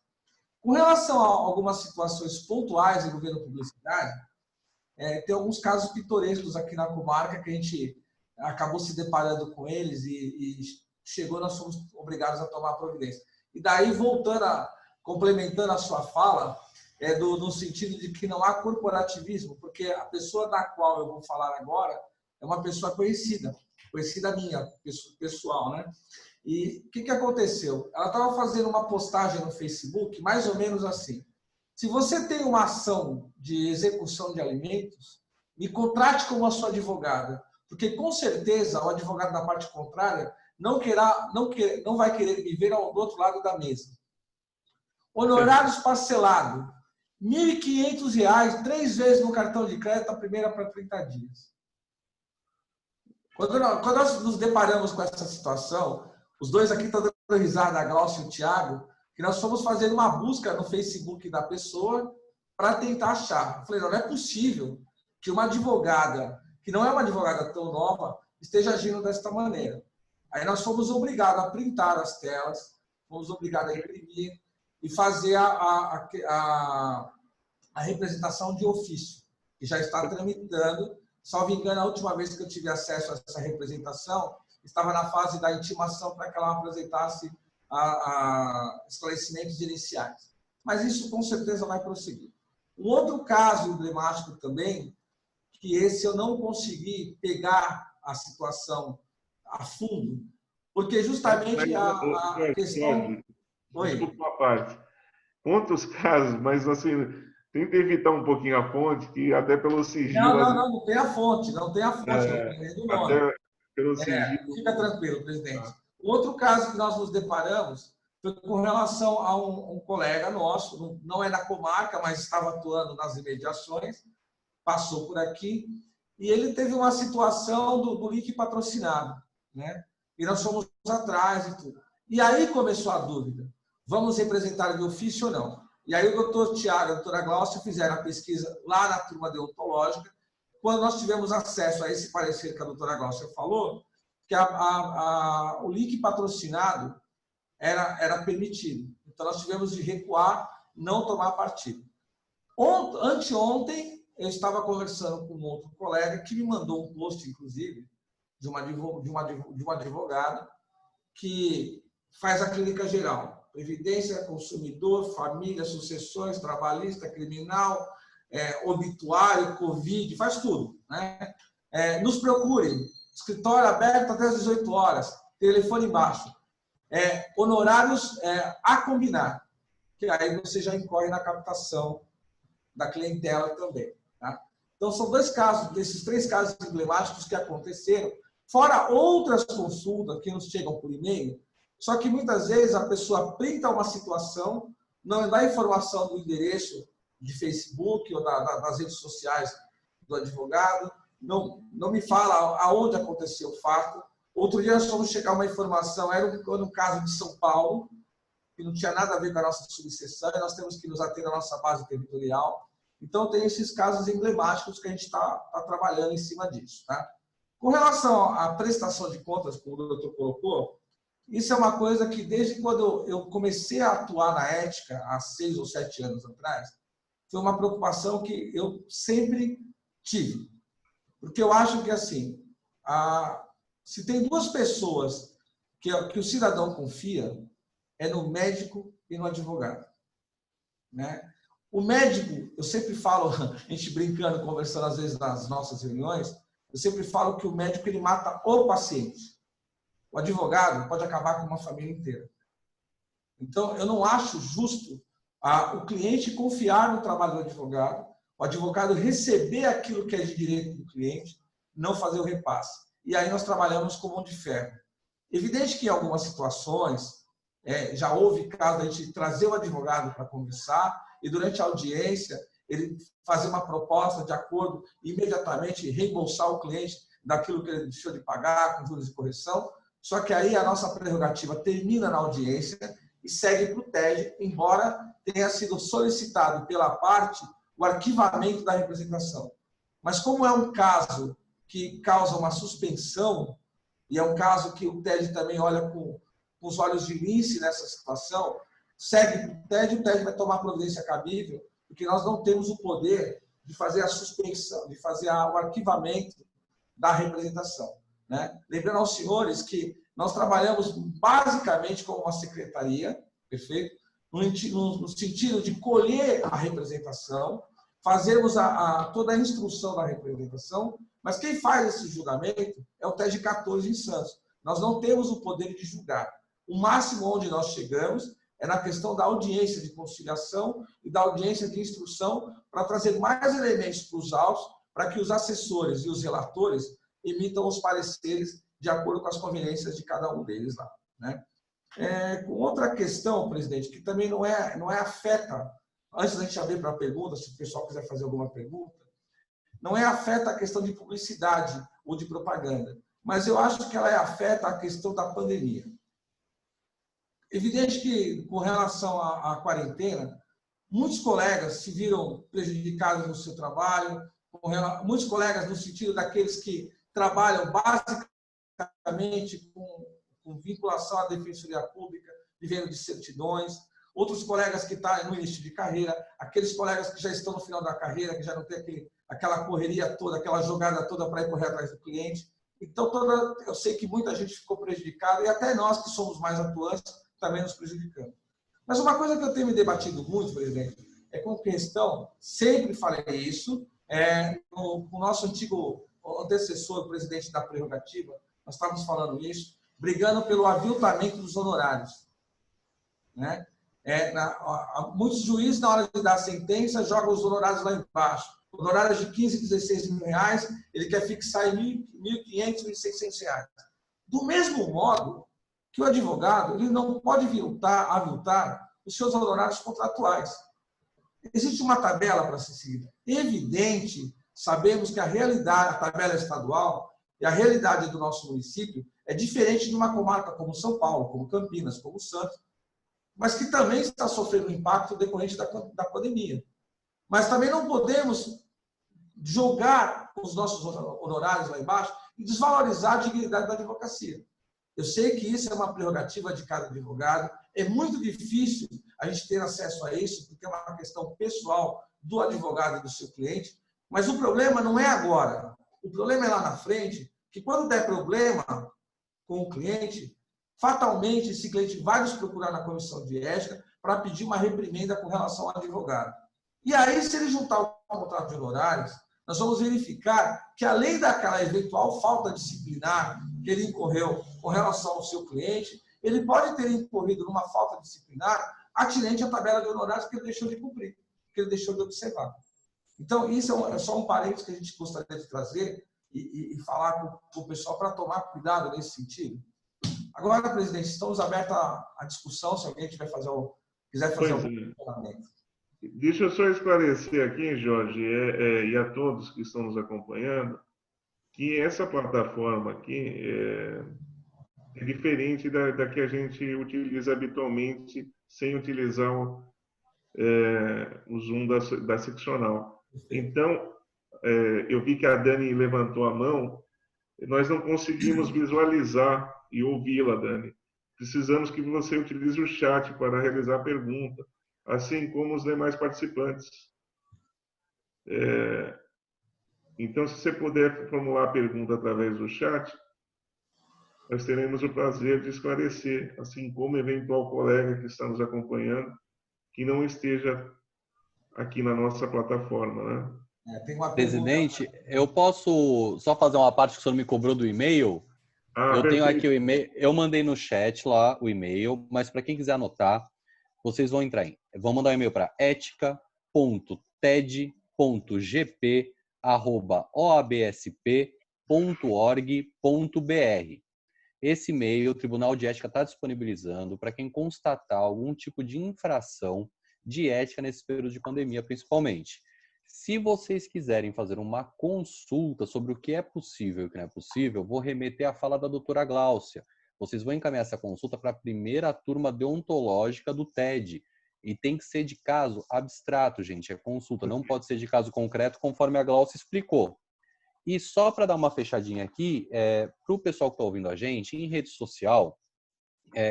Com relação a algumas situações pontuais envolvendo publicidade, tem alguns casos pitorescos aqui na comarca que a gente acabou se deparando com eles e chegou, nós fomos obrigados a tomar providência. E daí, complementando a sua fala, no sentido de que não há corporativismo, porque a pessoa da qual eu vou falar agora é uma pessoa conhecida minha, pessoal, né? E o que aconteceu? Ela estava fazendo uma postagem no Facebook, mais ou menos assim: se você tem uma ação de execução de alimentos, me contrate como a sua advogada, porque com certeza o advogado da parte contrária não vai querer me ver do outro lado da mesa. Honorários parcelados, R$ 1.500, 3 vezes no cartão de crédito, a primeira para 30 dias. Quando nós nos deparamos com essa situação, os dois aqui estão dando risada, a Glaucia e o Tiago, que nós fomos fazendo uma busca no Facebook da pessoa para tentar achar. Eu falei, não é possível que uma advogada, que não é uma advogada tão nova, esteja agindo desta maneira. Aí nós fomos obrigados a printar as telas, fomos obrigados a imprimir e fazer a representação de ofício, que já está tramitando. Salvo engano, a última vez que eu tive acesso a essa representação, estava na fase da intimação para que ela apresentasse esclarecimentos iniciais. Mas isso com certeza vai prosseguir. Um outro caso emblemático também, que esse eu não consegui pegar a situação a fundo, porque justamente a questão... Desculpa uma parte. conta os casos, mas assim, tenta evitar um pouquinho a fonte, que até pelo sigilo... Não tem a fonte, não tem a fonte, não tem do nome. Até pelo sigilo... Fica tranquilo, presidente. Outro caso que nós nos deparamos foi com relação a um colega nosso, não é da comarca, mas estava atuando nas imediações, passou por aqui, e ele teve uma situação do link patrocinado, né? E nós fomos atrás e tudo. E aí começou a dúvida, vamos representar de ofício ou não? E aí o doutor Tiago e a doutora Glaucia fizeram a pesquisa lá na turma deontológica. Quando nós tivemos acesso a esse parecer que a doutora Glaucia falou, que o link patrocinado era permitido. Então, nós tivemos de recuar, não tomar partido. Anteontem, eu estava conversando com um outro colega que me mandou um post, inclusive, de uma advogada que faz a clínica geral. Previdência, consumidor, família, sucessões, trabalhista, criminal, obituário, Covid, faz tudo, né? Nos procurem. Escritório aberto até às 18 horas. Telefone embaixo. Honorários a combinar. Que aí você já incorre na captação da clientela também. Tá? Então, são dois casos, desses 3 casos emblemáticos que aconteceram, fora outras consultas que nos chegam por e-mail, só que muitas vezes a pessoa printa uma situação, não dá informação do endereço de Facebook ou das redes sociais do advogado, não me fala aonde aconteceu o fato. Outro dia nós fomos checar uma informação, era um caso de São Paulo, que não tinha nada a ver com a nossa subseção, e nós temos que nos ater à nossa base territorial. Então, tem esses casos emblemáticos que a gente está trabalhando em cima disso. Tá? Com relação à prestação de contas, como o doutor colocou, isso é uma coisa que, desde quando eu comecei a atuar na ética, há 6 ou 7 anos atrás, foi uma preocupação que eu sempre tive. Porque eu acho que, assim, se tem 2 pessoas que o cidadão confia, é no médico e no advogado. Né? O médico, eu sempre falo, a gente brincando, conversando às vezes nas nossas reuniões, eu sempre falo que o médico ele mata o paciente. O advogado pode acabar com uma família inteira. Então, eu não acho justo o cliente confiar no trabalho do advogado, o advogado receber aquilo que é de direito do cliente, não fazer o repasse. E aí nós trabalhamos com mão de ferro. Evidente que em algumas situações, já houve caso de a gente trazer o advogado para conversar e durante a audiência ele fazer uma proposta de acordo e imediatamente reembolsar o cliente daquilo que ele deixou de pagar com juros de correção. Só que aí a nossa prerrogativa termina na audiência e segue para o TED, embora tenha sido solicitado pela parte o arquivamento da representação. Mas como é um caso que causa uma suspensão, e é um caso que o TED também olha com os olhos de lince nessa situação, segue para o TED vai tomar providência cabível, porque nós não temos o poder de fazer a suspensão, de fazer o arquivamento da representação. Né? Lembrando aos senhores que nós trabalhamos basicamente como uma secretaria, perfeito? No sentido de colher a representação, fazermos toda a instrução da representação, mas quem faz esse julgamento é o TED 14 em Santos. Nós não temos o poder de julgar. O máximo onde nós chegamos é na questão da audiência de conciliação e da audiência de instrução para trazer mais elementos para os autos, para que os assessores e os relatores emitam os pareceres de acordo com as conveniências de cada um deles lá. Né? Com outra questão, presidente, que também não afeta, antes da gente abrir para a pergunta, se o pessoal quiser fazer alguma pergunta, não afeta a questão de publicidade ou de propaganda, mas eu acho que ela afeta a questão da pandemia. Evidente que, com relação à quarentena, muitos colegas se viram prejudicados no seu trabalho, muitos colegas no sentido daqueles que trabalham basicamente com vinculação à defensoria pública, vivendo de certidões, outros colegas que estão no início de carreira, aqueles colegas que já estão no final da carreira, que já não tem aquela correria toda, aquela jogada toda para ir correr atrás do cliente. Então, eu sei que muita gente ficou prejudicada, e até nós que somos mais atuantes, também nos prejudicamos. Mas uma coisa que eu tenho me debatido muito, presidente, é com questão, sempre falei isso, com o nosso antigo antecessor, presidente da prerrogativa, nós estávamos falando isso, brigando pelo aviltamento dos honorários. Né? Muitos juízes, na hora de dar a sentença, jogam os honorários lá embaixo. Honorários de 15, 16 mil reais, ele quer fixar em R$ 1.500, R$ 1.600. Do mesmo modo que o advogado ele não pode aviltar os seus honorários contratuais. Existe uma tabela para ser seguida. Evidente, sabemos que a realidade, a tabela estadual e a realidade do nosso município é diferente de uma comarca como São Paulo, como Campinas, como Santos, mas que também está sofrendo impacto decorrente da pandemia. Mas também não podemos jogar os nossos honorários lá embaixo e desvalorizar a dignidade da advocacia. Eu sei que isso é uma prerrogativa de cada advogado, é muito difícil a gente ter acesso a isso, porque é uma questão pessoal do advogado e do seu cliente, mas o problema não é agora, o problema é lá na frente, que quando der problema com o cliente, fatalmente esse cliente vai nos procurar na comissão de ética para pedir uma reprimenda com relação ao advogado. E aí, se ele juntar o contrato de honorários, nós vamos verificar que, além daquela eventual falta disciplinar que ele incorreu com relação ao seu cliente, ele pode ter incorrido numa falta disciplinar atinente à tabela de honorários que ele deixou de cumprir, que ele deixou de observar. Então, isso é só um parênteses que a gente gostaria de trazer e falar com o pessoal para tomar cuidado nesse sentido. Agora, presidente, estamos abertos à discussão, se alguém quiser fazer algum questionamento. Deixa eu só esclarecer aqui, Jorge, e a todos que estão nos acompanhando, que essa plataforma aqui é diferente da que a gente utiliza habitualmente, sem utilizar o Zoom da seccional. Então, eu vi que a Dani levantou a mão, nós não conseguimos visualizar e ouvi-la, Dani. Precisamos que você utilize o chat para realizar a pergunta, assim como os demais participantes. Então, se você puder formular a pergunta através do chat, nós teremos o prazer de esclarecer, assim como eventual colega que está nos acompanhando, que não esteja aqui na nossa plataforma, né? Tem uma Presidente, eu posso só fazer uma parte que o senhor me cobrou do e-mail? Eu tenho aqui o e-mail, eu mandei no chat lá o e-mail, mas para quem quiser anotar, vocês vão entrar vão mandar um e-mail para etica.ted.gp@obsp.org.br. Esse e-mail o Tribunal de Ética está disponibilizando para quem constatar algum tipo de infração de ética nesse período de pandemia, principalmente. Se vocês quiserem fazer uma consulta sobre o que é possível e o que não é possível, vou remeter à fala da doutora Gláucia. Vocês vão encaminhar essa consulta para a primeira turma deontológica do TED. E tem que ser de caso abstrato, gente. É consulta, não pode ser de caso concreto, conforme a Gláucia explicou. E só para dar uma fechadinha aqui, para o pessoal que está ouvindo a gente, em rede social,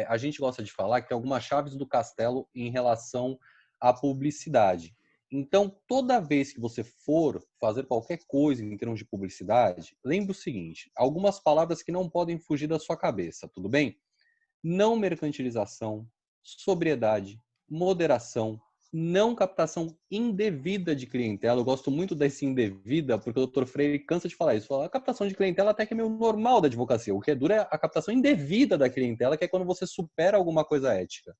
a gente gosta de falar que tem algumas chaves do castelo em relação à publicidade. Então, toda vez que você for fazer qualquer coisa em termos de publicidade, lembre o seguinte, algumas palavras que não podem fugir da sua cabeça, tudo bem? Não mercantilização, sobriedade, moderação, não captação indevida de clientela. Eu gosto muito desse indevida, porque o Dr. Freire cansa de falar isso. Fala, a captação de clientela até que é meio normal da advocacia. O que é duro é a captação indevida da clientela, que é quando você supera alguma coisa ética.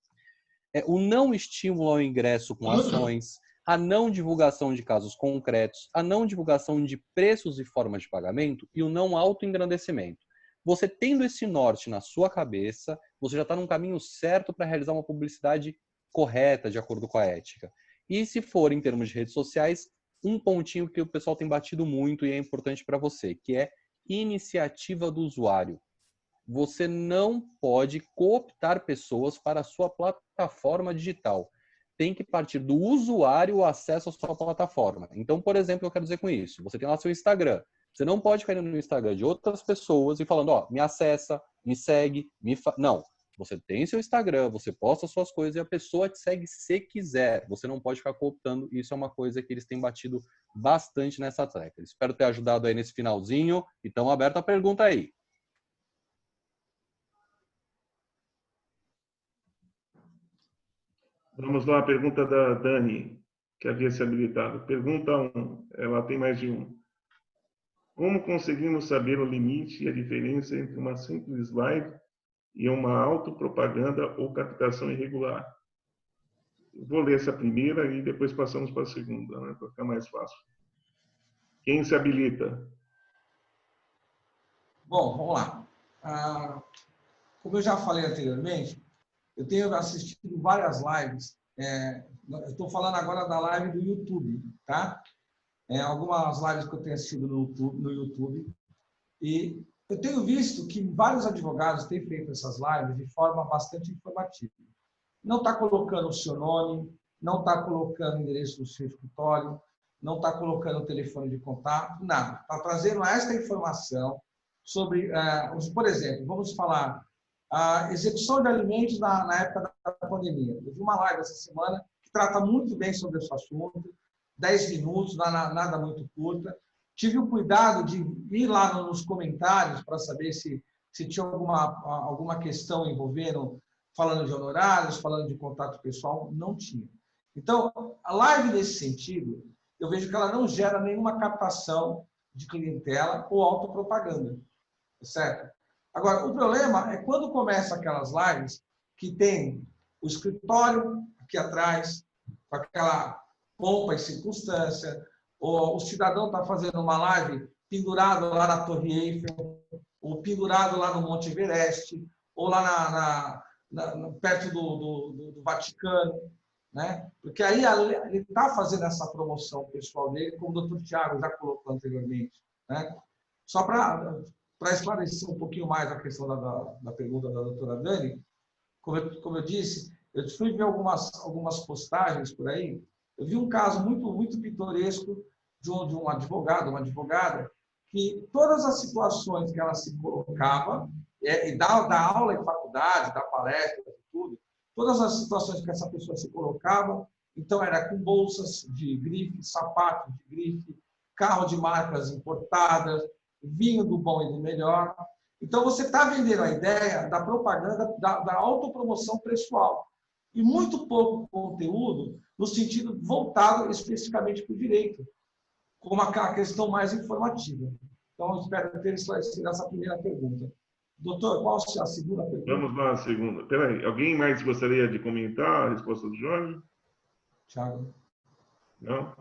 O não estímulo ao ingresso com ações, a não divulgação de casos concretos, a não divulgação de preços e formas de pagamento e o não autoengrandecimento. Você tendo esse norte na sua cabeça, você já está num caminho certo para realizar uma publicidade correta, de acordo com a ética. E se for em termos de redes sociais, um pontinho que o pessoal tem batido muito e é importante para você, que é iniciativa do usuário. Você não pode cooptar pessoas para a sua plataforma digital. Tem que partir do usuário o acesso à sua plataforma. Então, por exemplo, eu quero dizer com isso, você tem lá seu Instagram. Você não pode ficar no Instagram de outras pessoas e falando, me acessa, me segue, Não. Você tem seu Instagram, você posta suas coisas e a pessoa te segue se quiser. Você não pode ficar cooptando. Isso é uma coisa que eles têm batido bastante nessa tecla. Espero ter ajudado aí nesse finalzinho. Então, aberta a pergunta aí. Vamos lá, a pergunta da Dani, que havia se habilitado. Pergunta 1, ela tem mais de um. Como conseguimos saber o limite e a diferença entre uma simples live e uma autopropaganda ou captação irregular? Vou ler essa primeira e depois passamos para a segunda, né, para ficar mais fácil. Quem se habilita? Bom, vamos lá. Como eu já falei anteriormente, eu tenho assistido várias lives. Eu estou falando agora da live do YouTube, tá? Algumas lives que eu tenho assistido no YouTube. E eu tenho visto que vários advogados têm feito essas lives de forma bastante informativa. Não está colocando o seu nome, não está colocando o endereço do seu escritório, não está colocando o telefone de contato, nada. Está trazendo esta informação sobre, por exemplo, vamos falar a execução de alimentos na época da pandemia. Eu vi uma live essa semana que trata muito bem sobre esse assunto, 10 minutos, nada muito curta. Tive o cuidado de ir lá nos comentários para saber se tinha alguma questão envolvendo, falando de honorários, falando de contato pessoal. Não tinha. Então, a live nesse sentido, eu vejo que ela não gera nenhuma captação de clientela ou autopropaganda, certo? Agora, o problema é quando começa aquelas lives que tem o escritório aqui atrás, com aquela pompa e circunstância, ou o cidadão está fazendo uma live pendurado lá na Torre Eiffel, ou pendurado lá no Monte Everest, ou lá perto do Vaticano, né? Porque aí ele está fazendo essa promoção pessoal dele, como o Dr. Tiago já colocou anteriormente, né? Só para esclarecer um pouquinho mais a questão da pergunta da doutora Dani, como eu disse, eu fui ver algumas postagens por aí. Eu vi um caso muito pitoresco de um advogado, uma advogada, que todas as situações que ela se colocava, e dá aula em faculdade, dá palestra, tudo, todas as situações que essa pessoa se colocava, então era com bolsas de grife, sapato de grife, carro de marcas importadas, vinho do bom e do melhor. Então, você está vendendo a ideia da propaganda, da autopromoção pessoal. E muito pouco conteúdo no sentido voltado especificamente para o direito, como a questão mais informativa. Então, eu espero ter esclarecido essa primeira pergunta. Doutor, qual a segunda pergunta? Vamos lá, a segunda. Espera aí, alguém mais gostaria de comentar a resposta do Jorge? Thiago. Não?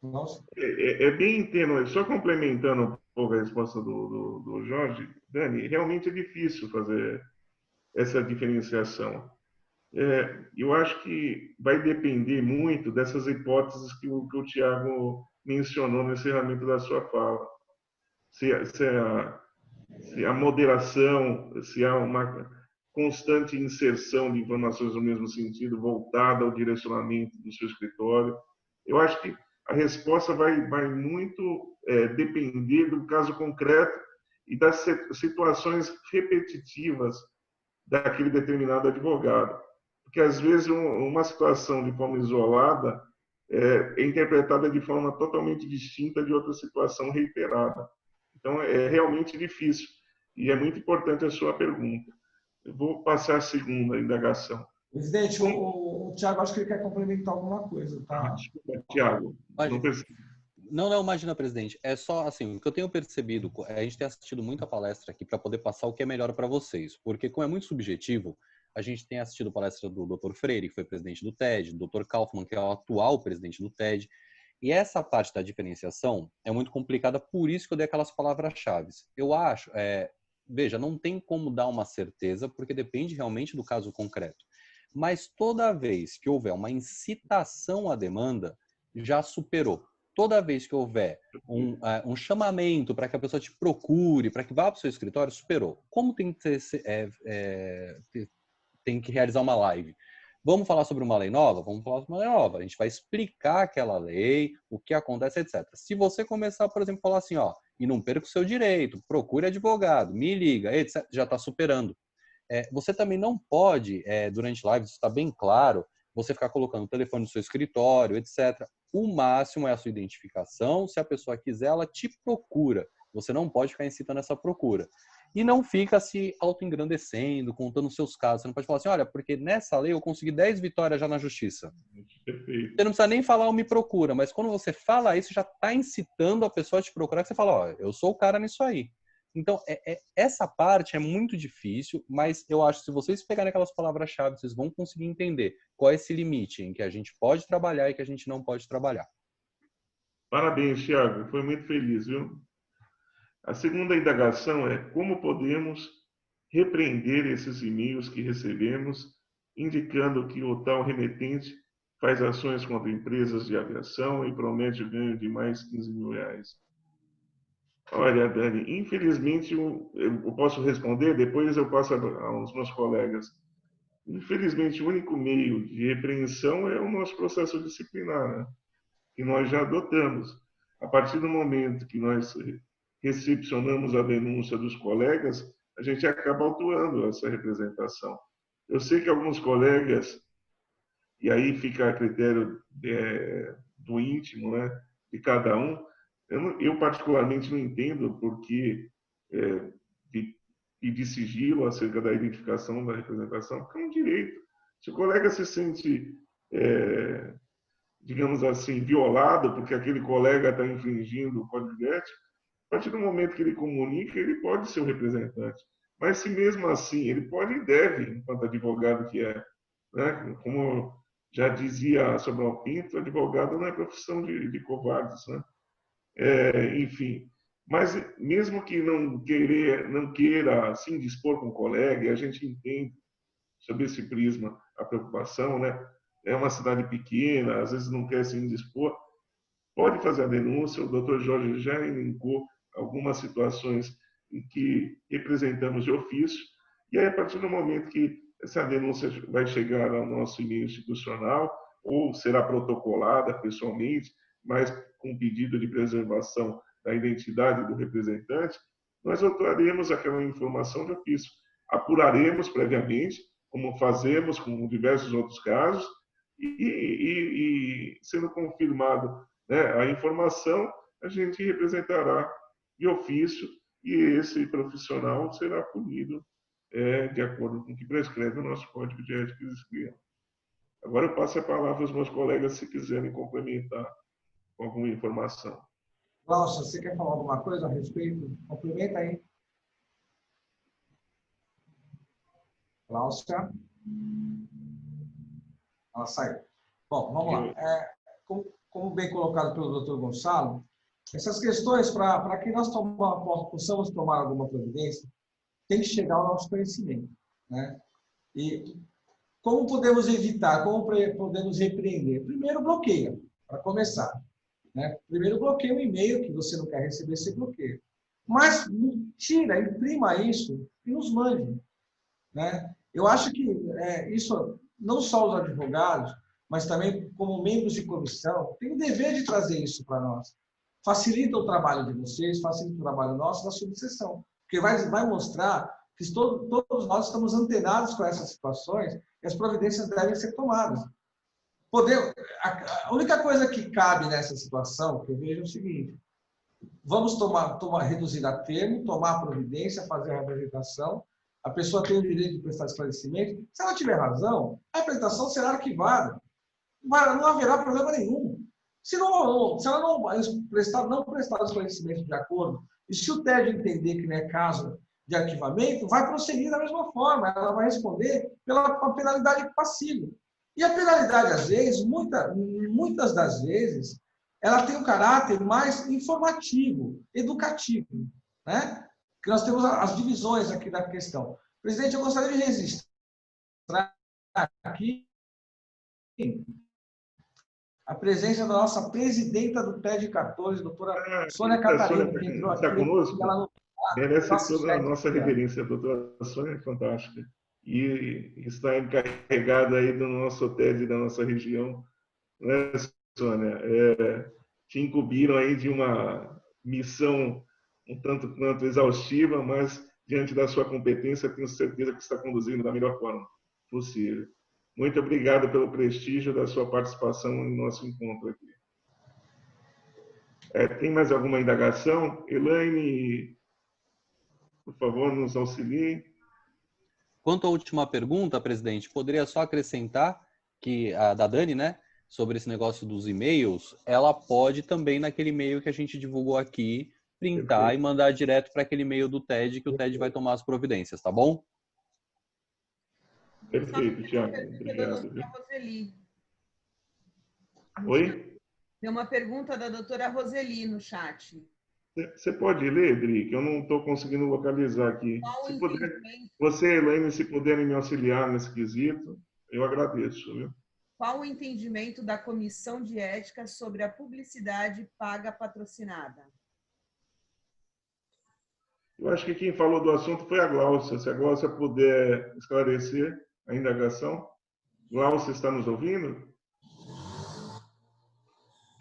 Nossa. É bem tênue. Só complementando um pouco a resposta do Jorge, Dani, realmente é difícil fazer essa diferenciação. Eu acho que vai depender muito dessas hipóteses que o Tiago mencionou no encerramento da sua fala. Se a moderação, se há uma constante inserção de informações no mesmo sentido, voltada ao direcionamento do seu escritório. Eu acho que a resposta vai muito depender do caso concreto e das situações repetitivas daquele determinado advogado. Porque, às vezes, uma situação de forma isolada é interpretada de forma totalmente distinta de outra situação reiterada. Então, é realmente difícil. E é muito importante a sua pergunta. Eu vou passar a segunda indagação. Presidente, o Thiago, acho que ele quer complementar alguma coisa, tá? Desculpa, Thiago. Não percebi. Não, imagina, presidente. É só assim, o que eu tenho percebido, a gente tem assistido muita palestra aqui para poder passar o que é melhor para vocês, porque como é muito subjetivo, a gente tem assistido palestra do Dr. Freire, que foi presidente do TED, do Dr. Kaufmann, que é o atual presidente do TED, e essa parte da diferenciação é muito complicada, por isso que eu dei aquelas palavras-chave. Eu acho, veja, não tem como dar uma certeza, porque depende realmente do caso concreto. Mas toda vez que houver uma incitação à demanda, já superou. Toda vez que houver um chamamento para que a pessoa te procure, para que vá para o seu escritório, superou. Como tem que realizar uma live? Vamos falar sobre uma lei nova? Vamos falar sobre uma lei nova. A gente vai explicar aquela lei, o que acontece, etc. Se você começar, por exemplo, a falar assim, e não perca o seu direito, procure advogado, me liga, etc., já está superando. Você também não pode, durante lives, isso está bem claro, você ficar colocando o telefone no seu escritório, etc. O máximo é a sua identificação. Se a pessoa quiser, ela te procura. Você não pode ficar incitando essa procura. E não fica se auto-engrandecendo, contando seus casos. Você não pode falar assim, olha, porque nessa lei eu consegui 10 vitórias já na justiça. Perfeito. Você não precisa nem falar o me procura, mas quando você fala isso, já está incitando a pessoa a te procurar, que você fala, eu sou o cara nisso aí. Então, essa parte é muito difícil, mas eu acho que se vocês pegarem aquelas palavras-chave, vocês vão conseguir entender qual é esse limite em que a gente pode trabalhar e que a gente não pode trabalhar. Parabéns, Thiago. Foi muito feliz, viu? A segunda indagação é como podemos repreender esses e-mails que recebemos, indicando que o tal remetente faz ações contra empresas de aviação e promete o ganho de mais 15 mil reais. Olha, Dani, infelizmente eu posso responder, depois eu passo aos meus colegas. Infelizmente, o único meio de repreensão é o nosso processo disciplinar, né? Que nós já adotamos. A partir do momento que nós recepcionamos a denúncia dos colegas, a gente acaba autuando essa representação. Eu sei que alguns colegas, e aí fica a critério do íntimo, né, de cada um, eu particularmente não entendo porque pedir sigilo acerca da identificação da representação, porque é um direito. Se o colega se sente, digamos assim, violado porque aquele colega está infringindo o código de ética, a partir do momento que ele comunica, ele pode ser o representante. Mas se mesmo assim, ele pode e deve, enquanto advogado que é, né? Como já dizia Sobral Pinto, advogado não é profissão de covardes, né? Enfim, mas mesmo que não queira se indispor com o colega, e a gente entende sobre esse prisma a preocupação, né? É uma cidade pequena, às vezes não quer se indispor, pode fazer a denúncia. O doutor Jorge já elencou algumas situações em que representamos de ofício, e aí, a partir do momento que essa denúncia vai chegar ao nosso e-mail institucional, ou será protocolada pessoalmente, mas com pedido de preservação da identidade do representante, nós autuaremos aquela informação de ofício. Apuraremos previamente, como fazemos com diversos outros casos, e sendo confirmado, né, a informação, a gente representará de ofício e esse profissional será punido de acordo com o que prescreve o nosso Código de Ética e Disciplina. Agora eu passo a palavra aos meus colegas se quiserem complementar com alguma informação. Glaucia, você quer falar alguma coisa a respeito? Complementa aí. Glaucia. Ela saiu. Bom, vamos lá. Como bem colocado pelo Dr. Gonçalo, essas questões, para que nós possamos tomar alguma providência, tem que chegar ao nosso conhecimento, né? E como podemos evitar, como podemos repreender? Primeiro, bloqueia, para começar, né? Primeiro, bloqueia o e-mail que você não quer receber, você bloqueia. Mas tira, imprima isso e nos mande, né? Eu acho que isso, não só os advogados, mas também como membros de comissão, tem o dever de trazer isso para nós. Facilita o trabalho de vocês, facilita o trabalho nosso da subseção, porque vai mostrar que todos nós estamos antenados com essas situações e as providências devem ser tomadas. A única coisa que cabe nessa situação, que eu vejo é o seguinte: vamos reduzir a termo, tomar a providência, fazer a representação. A pessoa tem o direito de prestar esclarecimento. Se ela tiver razão, a representação será arquivada. Não haverá problema nenhum. Se ela não prestar esclarecimento de acordo, e se o TED entender que não é caso de arquivamento, vai prosseguir da mesma forma. Ela vai responder pela penalidade passiva. E a penalidade, às vezes, muitas das vezes, ela tem um caráter mais informativo, educativo, né? Que nós temos as divisões aqui da questão. Presidente, eu gostaria de registrar aqui a presença da nossa presidenta do TED 14, doutora Sônia Catarina, que entrou aqui. Está conosco? Merece toda a nossa reverência, doutora Sônia, é fantástica. E está encarregada aí do nosso TED da nossa região, né, Sônia? Te incumbiram aí de uma missão um tanto quanto exaustiva, mas diante da sua competência, tenho certeza que está conduzindo da melhor forma possível. Muito obrigado pelo prestígio da sua participação em nosso encontro aqui. Tem mais alguma indagação? Elaine, por favor, nos auxilie. Quanto à última pergunta, presidente, poderia só acrescentar que a da Dani, né, sobre esse negócio dos e-mails, ela pode também naquele e-mail que a gente divulgou aqui printar e mandar direto para aquele e-mail do TED, que o TED vai tomar as providências, tá bom? Perfeito, Tiago. Obrigado. Viu? Oi? Tem uma pergunta da doutora Roseli no chat. Você pode ler, Dri, que eu não estou conseguindo localizar aqui. Se puder, você, Elaine, se puderem me auxiliar nesse quesito, eu agradeço, viu? Qual o entendimento da Comissão de Ética sobre a publicidade paga patrocinada? Eu acho que quem falou do assunto foi a Gláucia. Se a Gláucia puder esclarecer a indagação. Gláucia, está nos ouvindo?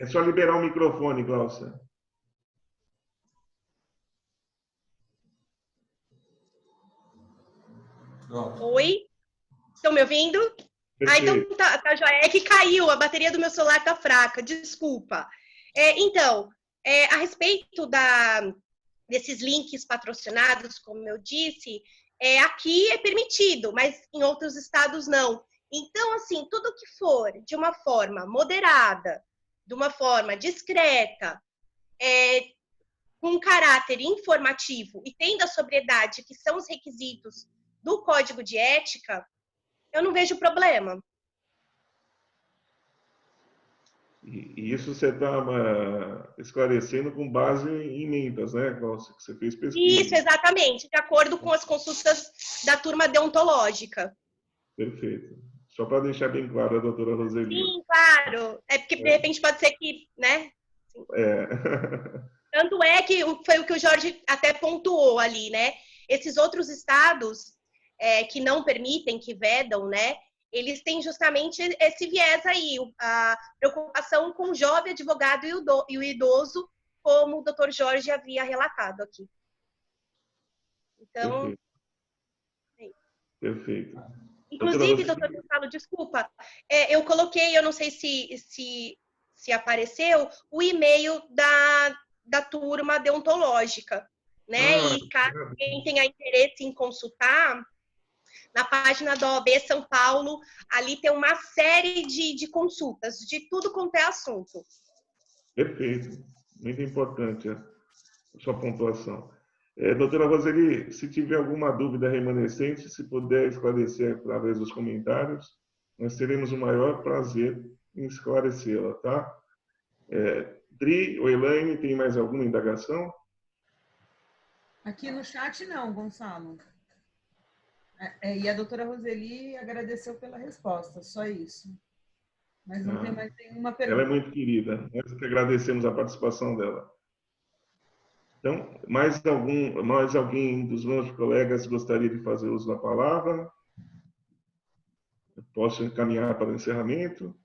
É só liberar o microfone, Gláucia. Oi? Estão me ouvindo? Perfeito. Então tá joia. É que caiu, a bateria do meu celular tá fraca, desculpa. A respeito desses links patrocinados, como eu disse, aqui é permitido, mas em outros estados não. Então, assim, tudo que for de uma forma moderada, de uma forma discreta, com um caráter informativo e tendo a sobriedade, que são os requisitos do Código de Ética, eu não vejo problema. E isso você está esclarecendo com base em emendas, né, Gláucia, que você fez pesquisa. Isso, exatamente, de acordo com as consultas da turma deontológica. Perfeito. Só para deixar bem claro, a doutora Roseli. Sim, claro. É porque, de repente, pode ser que, né? Tanto é que foi o que o Jorge até pontuou ali, né? Esses outros estados que não permitem, que vedam, né? Eles têm justamente esse viés aí, a preocupação com o jovem advogado e o idoso, como o doutor Jorge havia relatado aqui. Então... Perfeito. Inclusive, doutor Gonçalo, desculpa, eu coloquei, eu não sei se apareceu, o e-mail da turma deontológica, né? E caso quem tenha interesse em consultar, na página da OAB São Paulo, ali tem uma série de consultas, de tudo quanto é assunto. Perfeito. Muito importante a sua pontuação. Doutora Roseli, se tiver alguma dúvida remanescente, se puder esclarecer através dos comentários, nós teremos o maior prazer em esclarecê-la, tá? Dri ou Elaine, tem mais alguma indagação? Aqui no chat não, Gonçalo. E a doutora Roseli agradeceu pela resposta, só isso. Mas não tem mais nenhuma pergunta. Ela é muito querida, nós que agradecemos a participação dela. Então, mais alguém dos meus colegas gostaria de fazer uso da palavra? Eu posso encaminhar para o encerramento?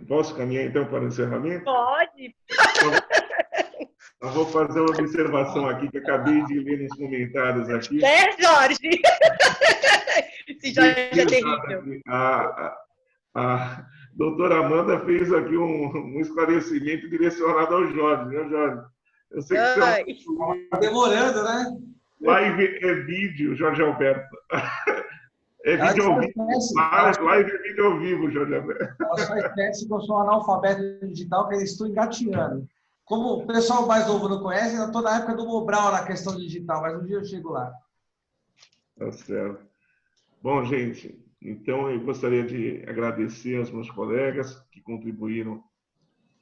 Posso caminhar então para o encerramento? Pode. Eu vou fazer uma observação aqui que acabei de ler nos comentários aqui. Jorge? Esse Jorge é terrível. A doutora Amanda fez aqui um esclarecimento direcionado ao Jorge, né, Jorge? Eu sei que você está demorando, né? Live é vídeo, Jorge Alberto. É vídeo ao vivo. Live é vídeo ao vivo, Jorge Alberto. Ela só esquece que eu sou um analfabeto digital, que eu estou engatinhando. Como o pessoal mais novo não conhece, eu estou na época do Mobral na questão digital, mas um dia eu chego lá. Tá certo. Bom, gente, então eu gostaria de agradecer aos meus colegas que contribuíram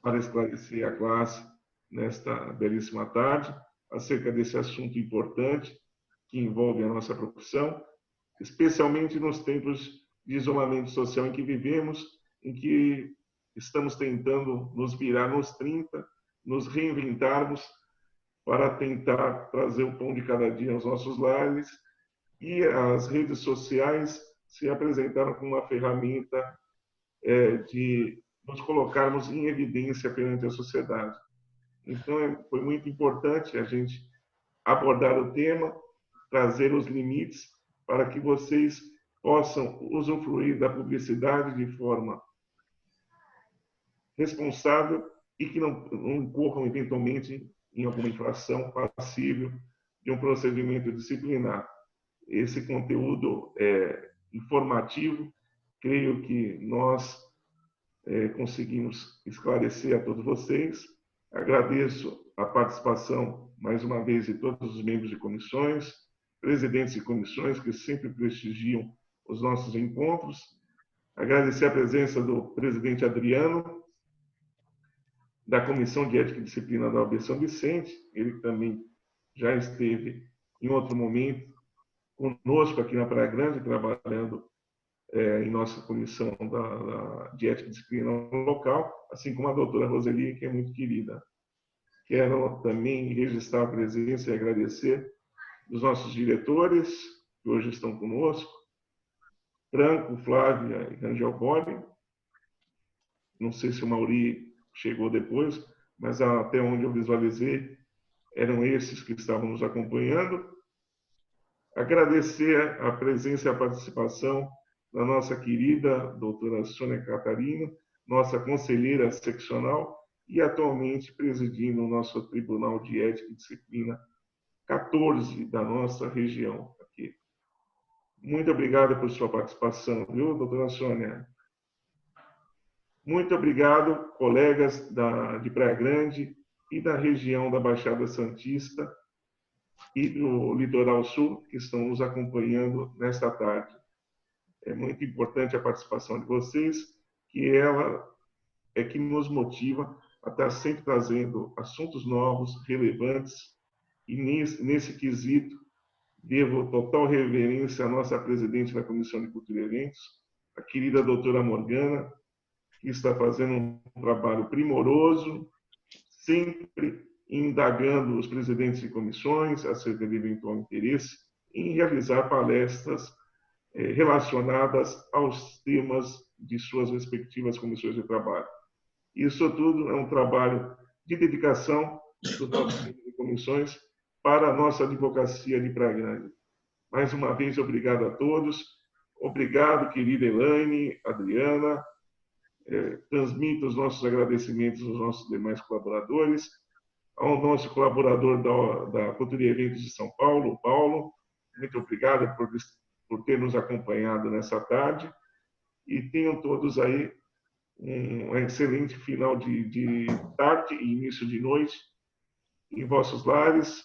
para esclarecer a classe nesta belíssima tarde acerca desse assunto importante que envolve a nossa profissão, especialmente nos tempos de isolamento social em que vivemos, em que estamos tentando nos virar nos 30, nos reinventarmos para tentar trazer o pão de cada dia aos nossos lares, e as redes sociais se apresentaram como uma ferramenta de nos colocarmos em evidência perante a sociedade. Então, foi muito importante a gente abordar o tema, trazer os limites para que vocês possam usufruir da publicidade de forma responsável e que não incorram, eventualmente, em alguma infração passível de um procedimento disciplinar. Esse conteúdo é informativo, creio que nós conseguimos esclarecer a todos vocês. Agradeço a participação, mais uma vez, de todos os membros de comissões, presidentes de comissões que sempre prestigiam os nossos encontros. Agradecer a presença do presidente Adriano, da Comissão de Ética e Disciplina da OAB São Vicente, ele também já esteve em outro momento conosco aqui na Praia Grande, trabalhando em nossa comissão de Ética e Disciplina local, assim como a doutora Roseli, que é muito querida. Quero também registrar a presença e agradecer dos nossos diretores, que hoje estão conosco, Franco, Flávia e Rangel Bolle. Não sei se o Mauri chegou depois, mas até onde eu visualizei, eram esses que estavam nos acompanhando. Agradecer a presença e a participação da nossa querida doutora Sônia Catarino, nossa conselheira seccional e atualmente presidindo o nosso Tribunal de Ética e Disciplina 14 da nossa região aqui. Muito obrigado por sua participação, viu, doutora Sônia? Muito obrigado, colegas de Praia Grande e da região da Baixada Santista e do Litoral Sul, que estão nos acompanhando nesta tarde. É muito importante a participação de vocês, que ela é que nos motiva a estar sempre trazendo assuntos novos, relevantes, e nesse quesito devo total reverência à nossa presidente da Comissão de Cultura e Eventos, a querida doutora Morgana, que está fazendo um trabalho primoroso, sempre indagando os presidentes de comissões acerca de eventual interesse em realizar palestras relacionadas aos temas de suas respectivas comissões de trabalho. Isso tudo é um trabalho de dedicação dos nossos de comissões para a nossa advocacia de Praia Grande. Mais uma vez, obrigado a todos. Obrigado, querida Elaine, Adriana. Transmito os nossos agradecimentos aos nossos demais colaboradores, ao nosso colaborador da Cultura e Eventos de São Paulo, Paulo. Muito obrigado por ter nos acompanhado nessa tarde. E tenham todos aí um excelente final de tarde e início de noite em vossos lares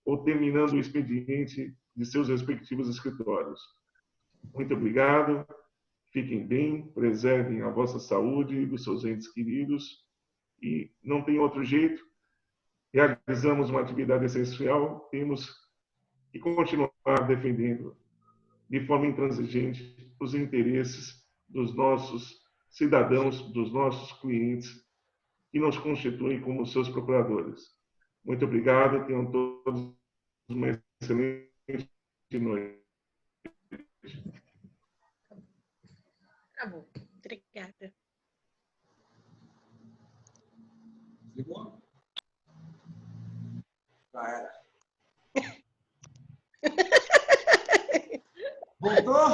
ou terminando o expediente de seus respectivos escritórios. Muito obrigado. Fiquem bem, preservem a vossa saúde e dos seus entes queridos. E não tem outro jeito. Realizamos uma atividade essencial, temos que continuar defendendo de forma intransigente os interesses dos nossos cidadãos, dos nossos clientes, que nos constituem como seus procuradores. Muito obrigado, tenham todos uma excelente noite. Acabou. Obrigada. Ligou? Já era. Voltou?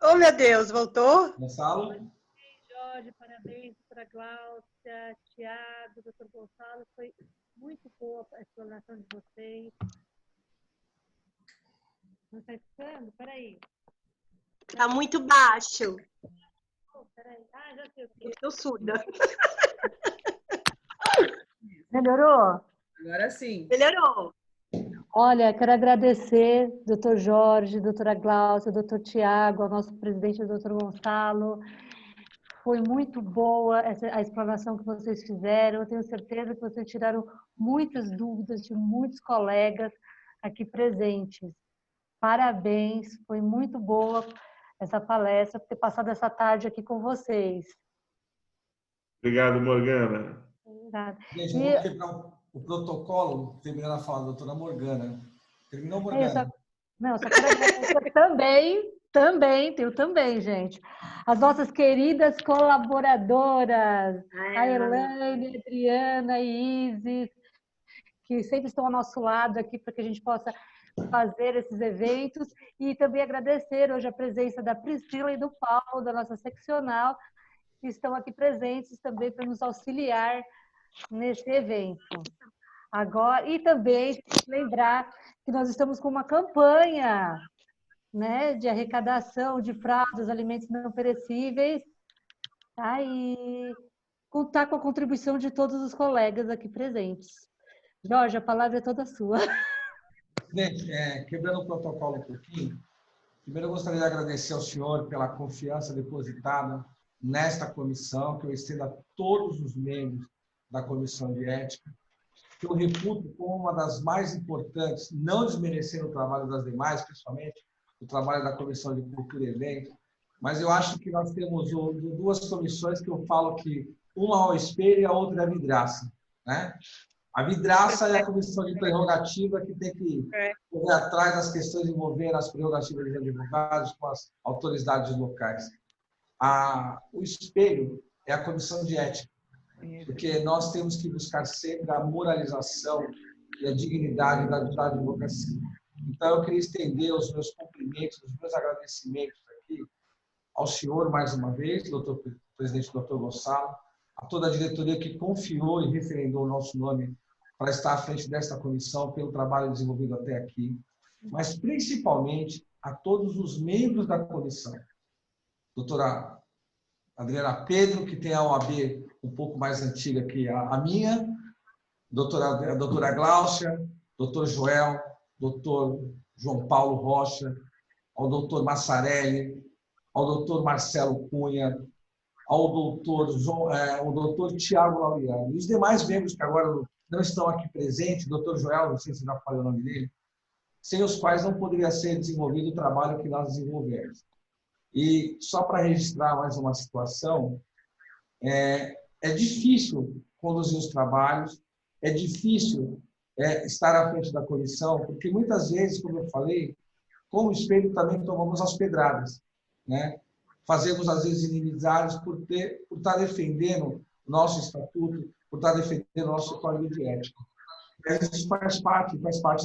Oh, meu Deus, voltou? Gonçalo? Jorge, parabéns para a Gláucia, Tiago, doutor Gonçalo. Foi muito boa a explanação de vocês. Não está escutando? Peraí. Está muito baixo. Oh, peraí. Ah, já sei o que. Estou surda. Melhorou? Agora sim. Melhorou. Olha, quero agradecer doutor Jorge, doutora Gláucia, doutor Tiago, ao nosso presidente, doutor Gonçalo. Foi muito boa a explanação que vocês fizeram. Eu tenho certeza que vocês tiraram muitas dúvidas de muitos colegas aqui presentes. Parabéns, foi muito boa essa palestra, por ter passado essa tarde aqui com vocês. Obrigado, Morgana. Obrigada. Gente, vamos quebrar o protocolo, terminando a fala da doutora Morgana. Terminou, Morgana? Só quero agradecer tenho também, gente. As nossas queridas colaboradoras, a Elaine, a Adriana, a Isis, que sempre estão ao nosso lado aqui para que a gente possa fazer esses eventos, e também agradecer hoje a presença da Priscila e do Paulo, da nossa seccional, que estão aqui presentes também para nos auxiliar nesse evento. Agora, e também lembrar que nós estamos com uma campanha, né, de arrecadação de fraldas, alimentos não perecíveis, tá? E contar com a contribuição de todos os colegas aqui presentes. Jorge, a palavra é toda sua. Presidente, quebrando o protocolo um pouquinho, primeiro eu gostaria de agradecer ao senhor pela confiança depositada nesta comissão, que eu estendo a todos os membros da Comissão de Ética, que eu reputo como uma das mais importantes, não desmerecendo o trabalho das demais, principalmente o trabalho da Comissão de Cultura e Evento, mas eu acho que nós temos duas comissões que eu falo que uma é o espelho e a outra é a vidraça, né? A vidraça é a comissão de prerrogativa que tem que correr atrás das questões envolvendo as prerrogativas dos advogados com as autoridades locais. O espelho é a comissão de ética, porque nós temos que buscar sempre a moralização e a dignidade da advocacia. Então, eu queria estender os meus cumprimentos, os meus agradecimentos aqui ao senhor, mais uma vez, presidente Dr. Gonçalo, a toda a diretoria que confiou e referendou o nosso nome para estar à frente desta comissão, pelo trabalho desenvolvido até aqui, mas principalmente a todos os membros da comissão. Doutora Adriana Pedro, que tem a OAB um pouco mais antiga que a minha, doutora Gláucia, doutor Joel, doutor João Paulo Rocha, ao doutor Massarelli, ao doutor Marcelo Cunha, ao doutor Tiago Laureano, e os demais membros que agora não estão aqui presentes, o doutor Joel, não sei se já falei o nome dele, sem os quais não poderia ser desenvolvido o trabalho que nós desenvolvemos. E só para registrar mais uma situação, é difícil conduzir os trabalhos, é difícil estar à frente da comissão, porque muitas vezes, como eu falei, como espelho também tomamos as pedradas, né? Fazemos, às vezes, inimizades por estar defendendo o nosso estatuto, por estar defendendo o nosso código de ética. Isso faz parte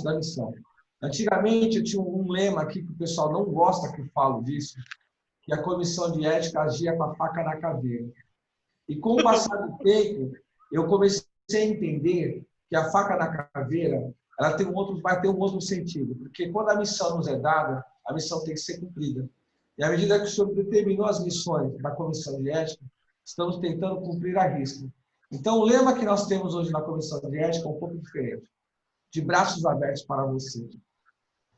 da missão. Antigamente, eu tinha um lema aqui que o pessoal não gosta que eu falo disso, que a comissão de ética agia com a faca na caveira. E com o passar do tempo, eu comecei a entender que a faca na caveira ela vai ter um outro sentido, porque quando a missão nos é dada, a missão tem que ser cumprida. E à medida que o senhor determinou as missões da comissão de ética, estamos tentando cumprir a risca. Então, o lema que nós temos hoje na comissão de ética é um pouco diferente. De braços abertos para você.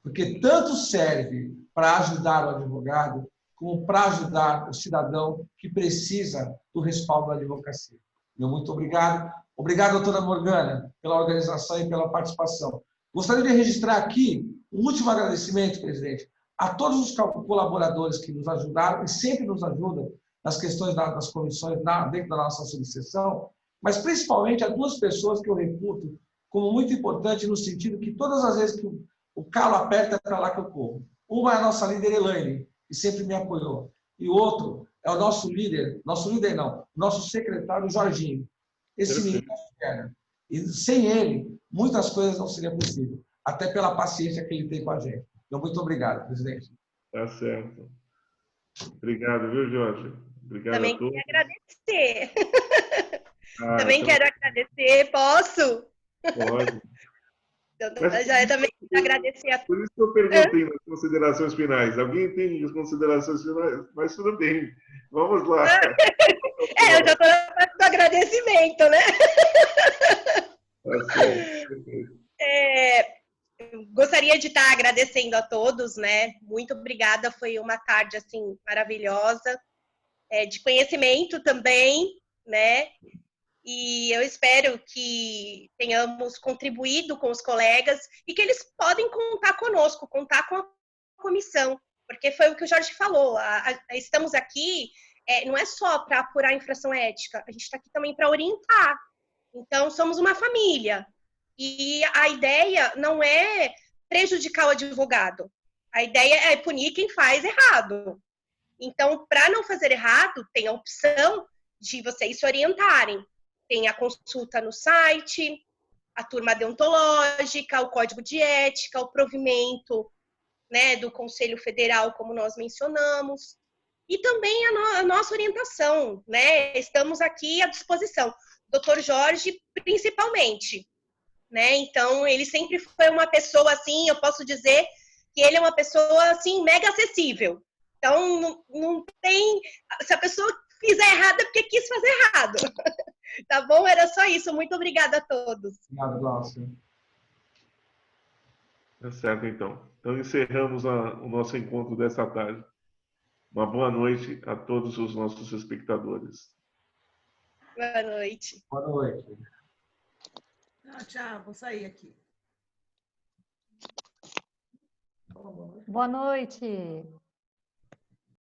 Porque tanto serve para ajudar o advogado, como para ajudar o cidadão que precisa do respaldo da advocacia. Meu muito obrigado. Obrigado, doutora Morgana, pela organização e pela participação. Gostaria de registrar aqui um último agradecimento, presidente, a todos os colaboradores que nos ajudaram e sempre nos ajudam nas questões das comissões dentro da nossa subseção, mas principalmente a duas pessoas que eu reputo como muito importante no sentido que todas as vezes que o calo aperta é para lá que eu corro. Uma é a nossa líder Elaine, que sempre me apoiou, e o outro é o nosso nosso secretário Jorginho. Esse menino é fera. E sem ele, muitas coisas não seriam possíveis, até pela paciência que ele tem com a gente. Então, muito obrigado, presidente. Tá certo. Obrigado, viu, Jorge? Obrigado Também a todos. quero agradecer. Quero agradecer. Posso? Pode. Eu também quero agradecer a todos. Por isso que eu perguntei nas considerações finais. Alguém tem as considerações finais? Mas tudo bem. Vamos lá. Eu já estou na parte do agradecimento, né? Tá certo. Gostaria de estar agradecendo a todos, né? Muito obrigada, foi uma tarde assim maravilhosa, de conhecimento também, né? E eu espero que tenhamos contribuído com os colegas e que eles podem contar conosco, contar com a comissão, porque foi o que o Jorge falou. Estamos aqui, não é só para apurar a infração ética, a gente está aqui também para orientar. Então, somos uma família. E a ideia não é prejudicar o advogado. A ideia é punir quem faz errado. Então, para não fazer errado, tem a opção de vocês se orientarem. Tem a consulta no site, a turma deontológica, o código de ética, o provimento, né, do Conselho Federal, como nós mencionamos. E também a nossa orientação, né? Estamos aqui à disposição. Dr. Jorge, principalmente, né? Então, ele sempre foi uma pessoa, assim, eu posso dizer que ele é uma pessoa, assim, mega acessível. Então, não tem... Se a pessoa fizer errado, é porque quis fazer errado. Tá bom? Era só isso. Muito obrigada a todos. Obrigado, Glaucia. Tá certo, então. Então, encerramos o nosso encontro dessa tarde. Uma boa noite a todos os nossos espectadores. Boa noite. Boa noite. Tchau, vou sair aqui. Boa noite.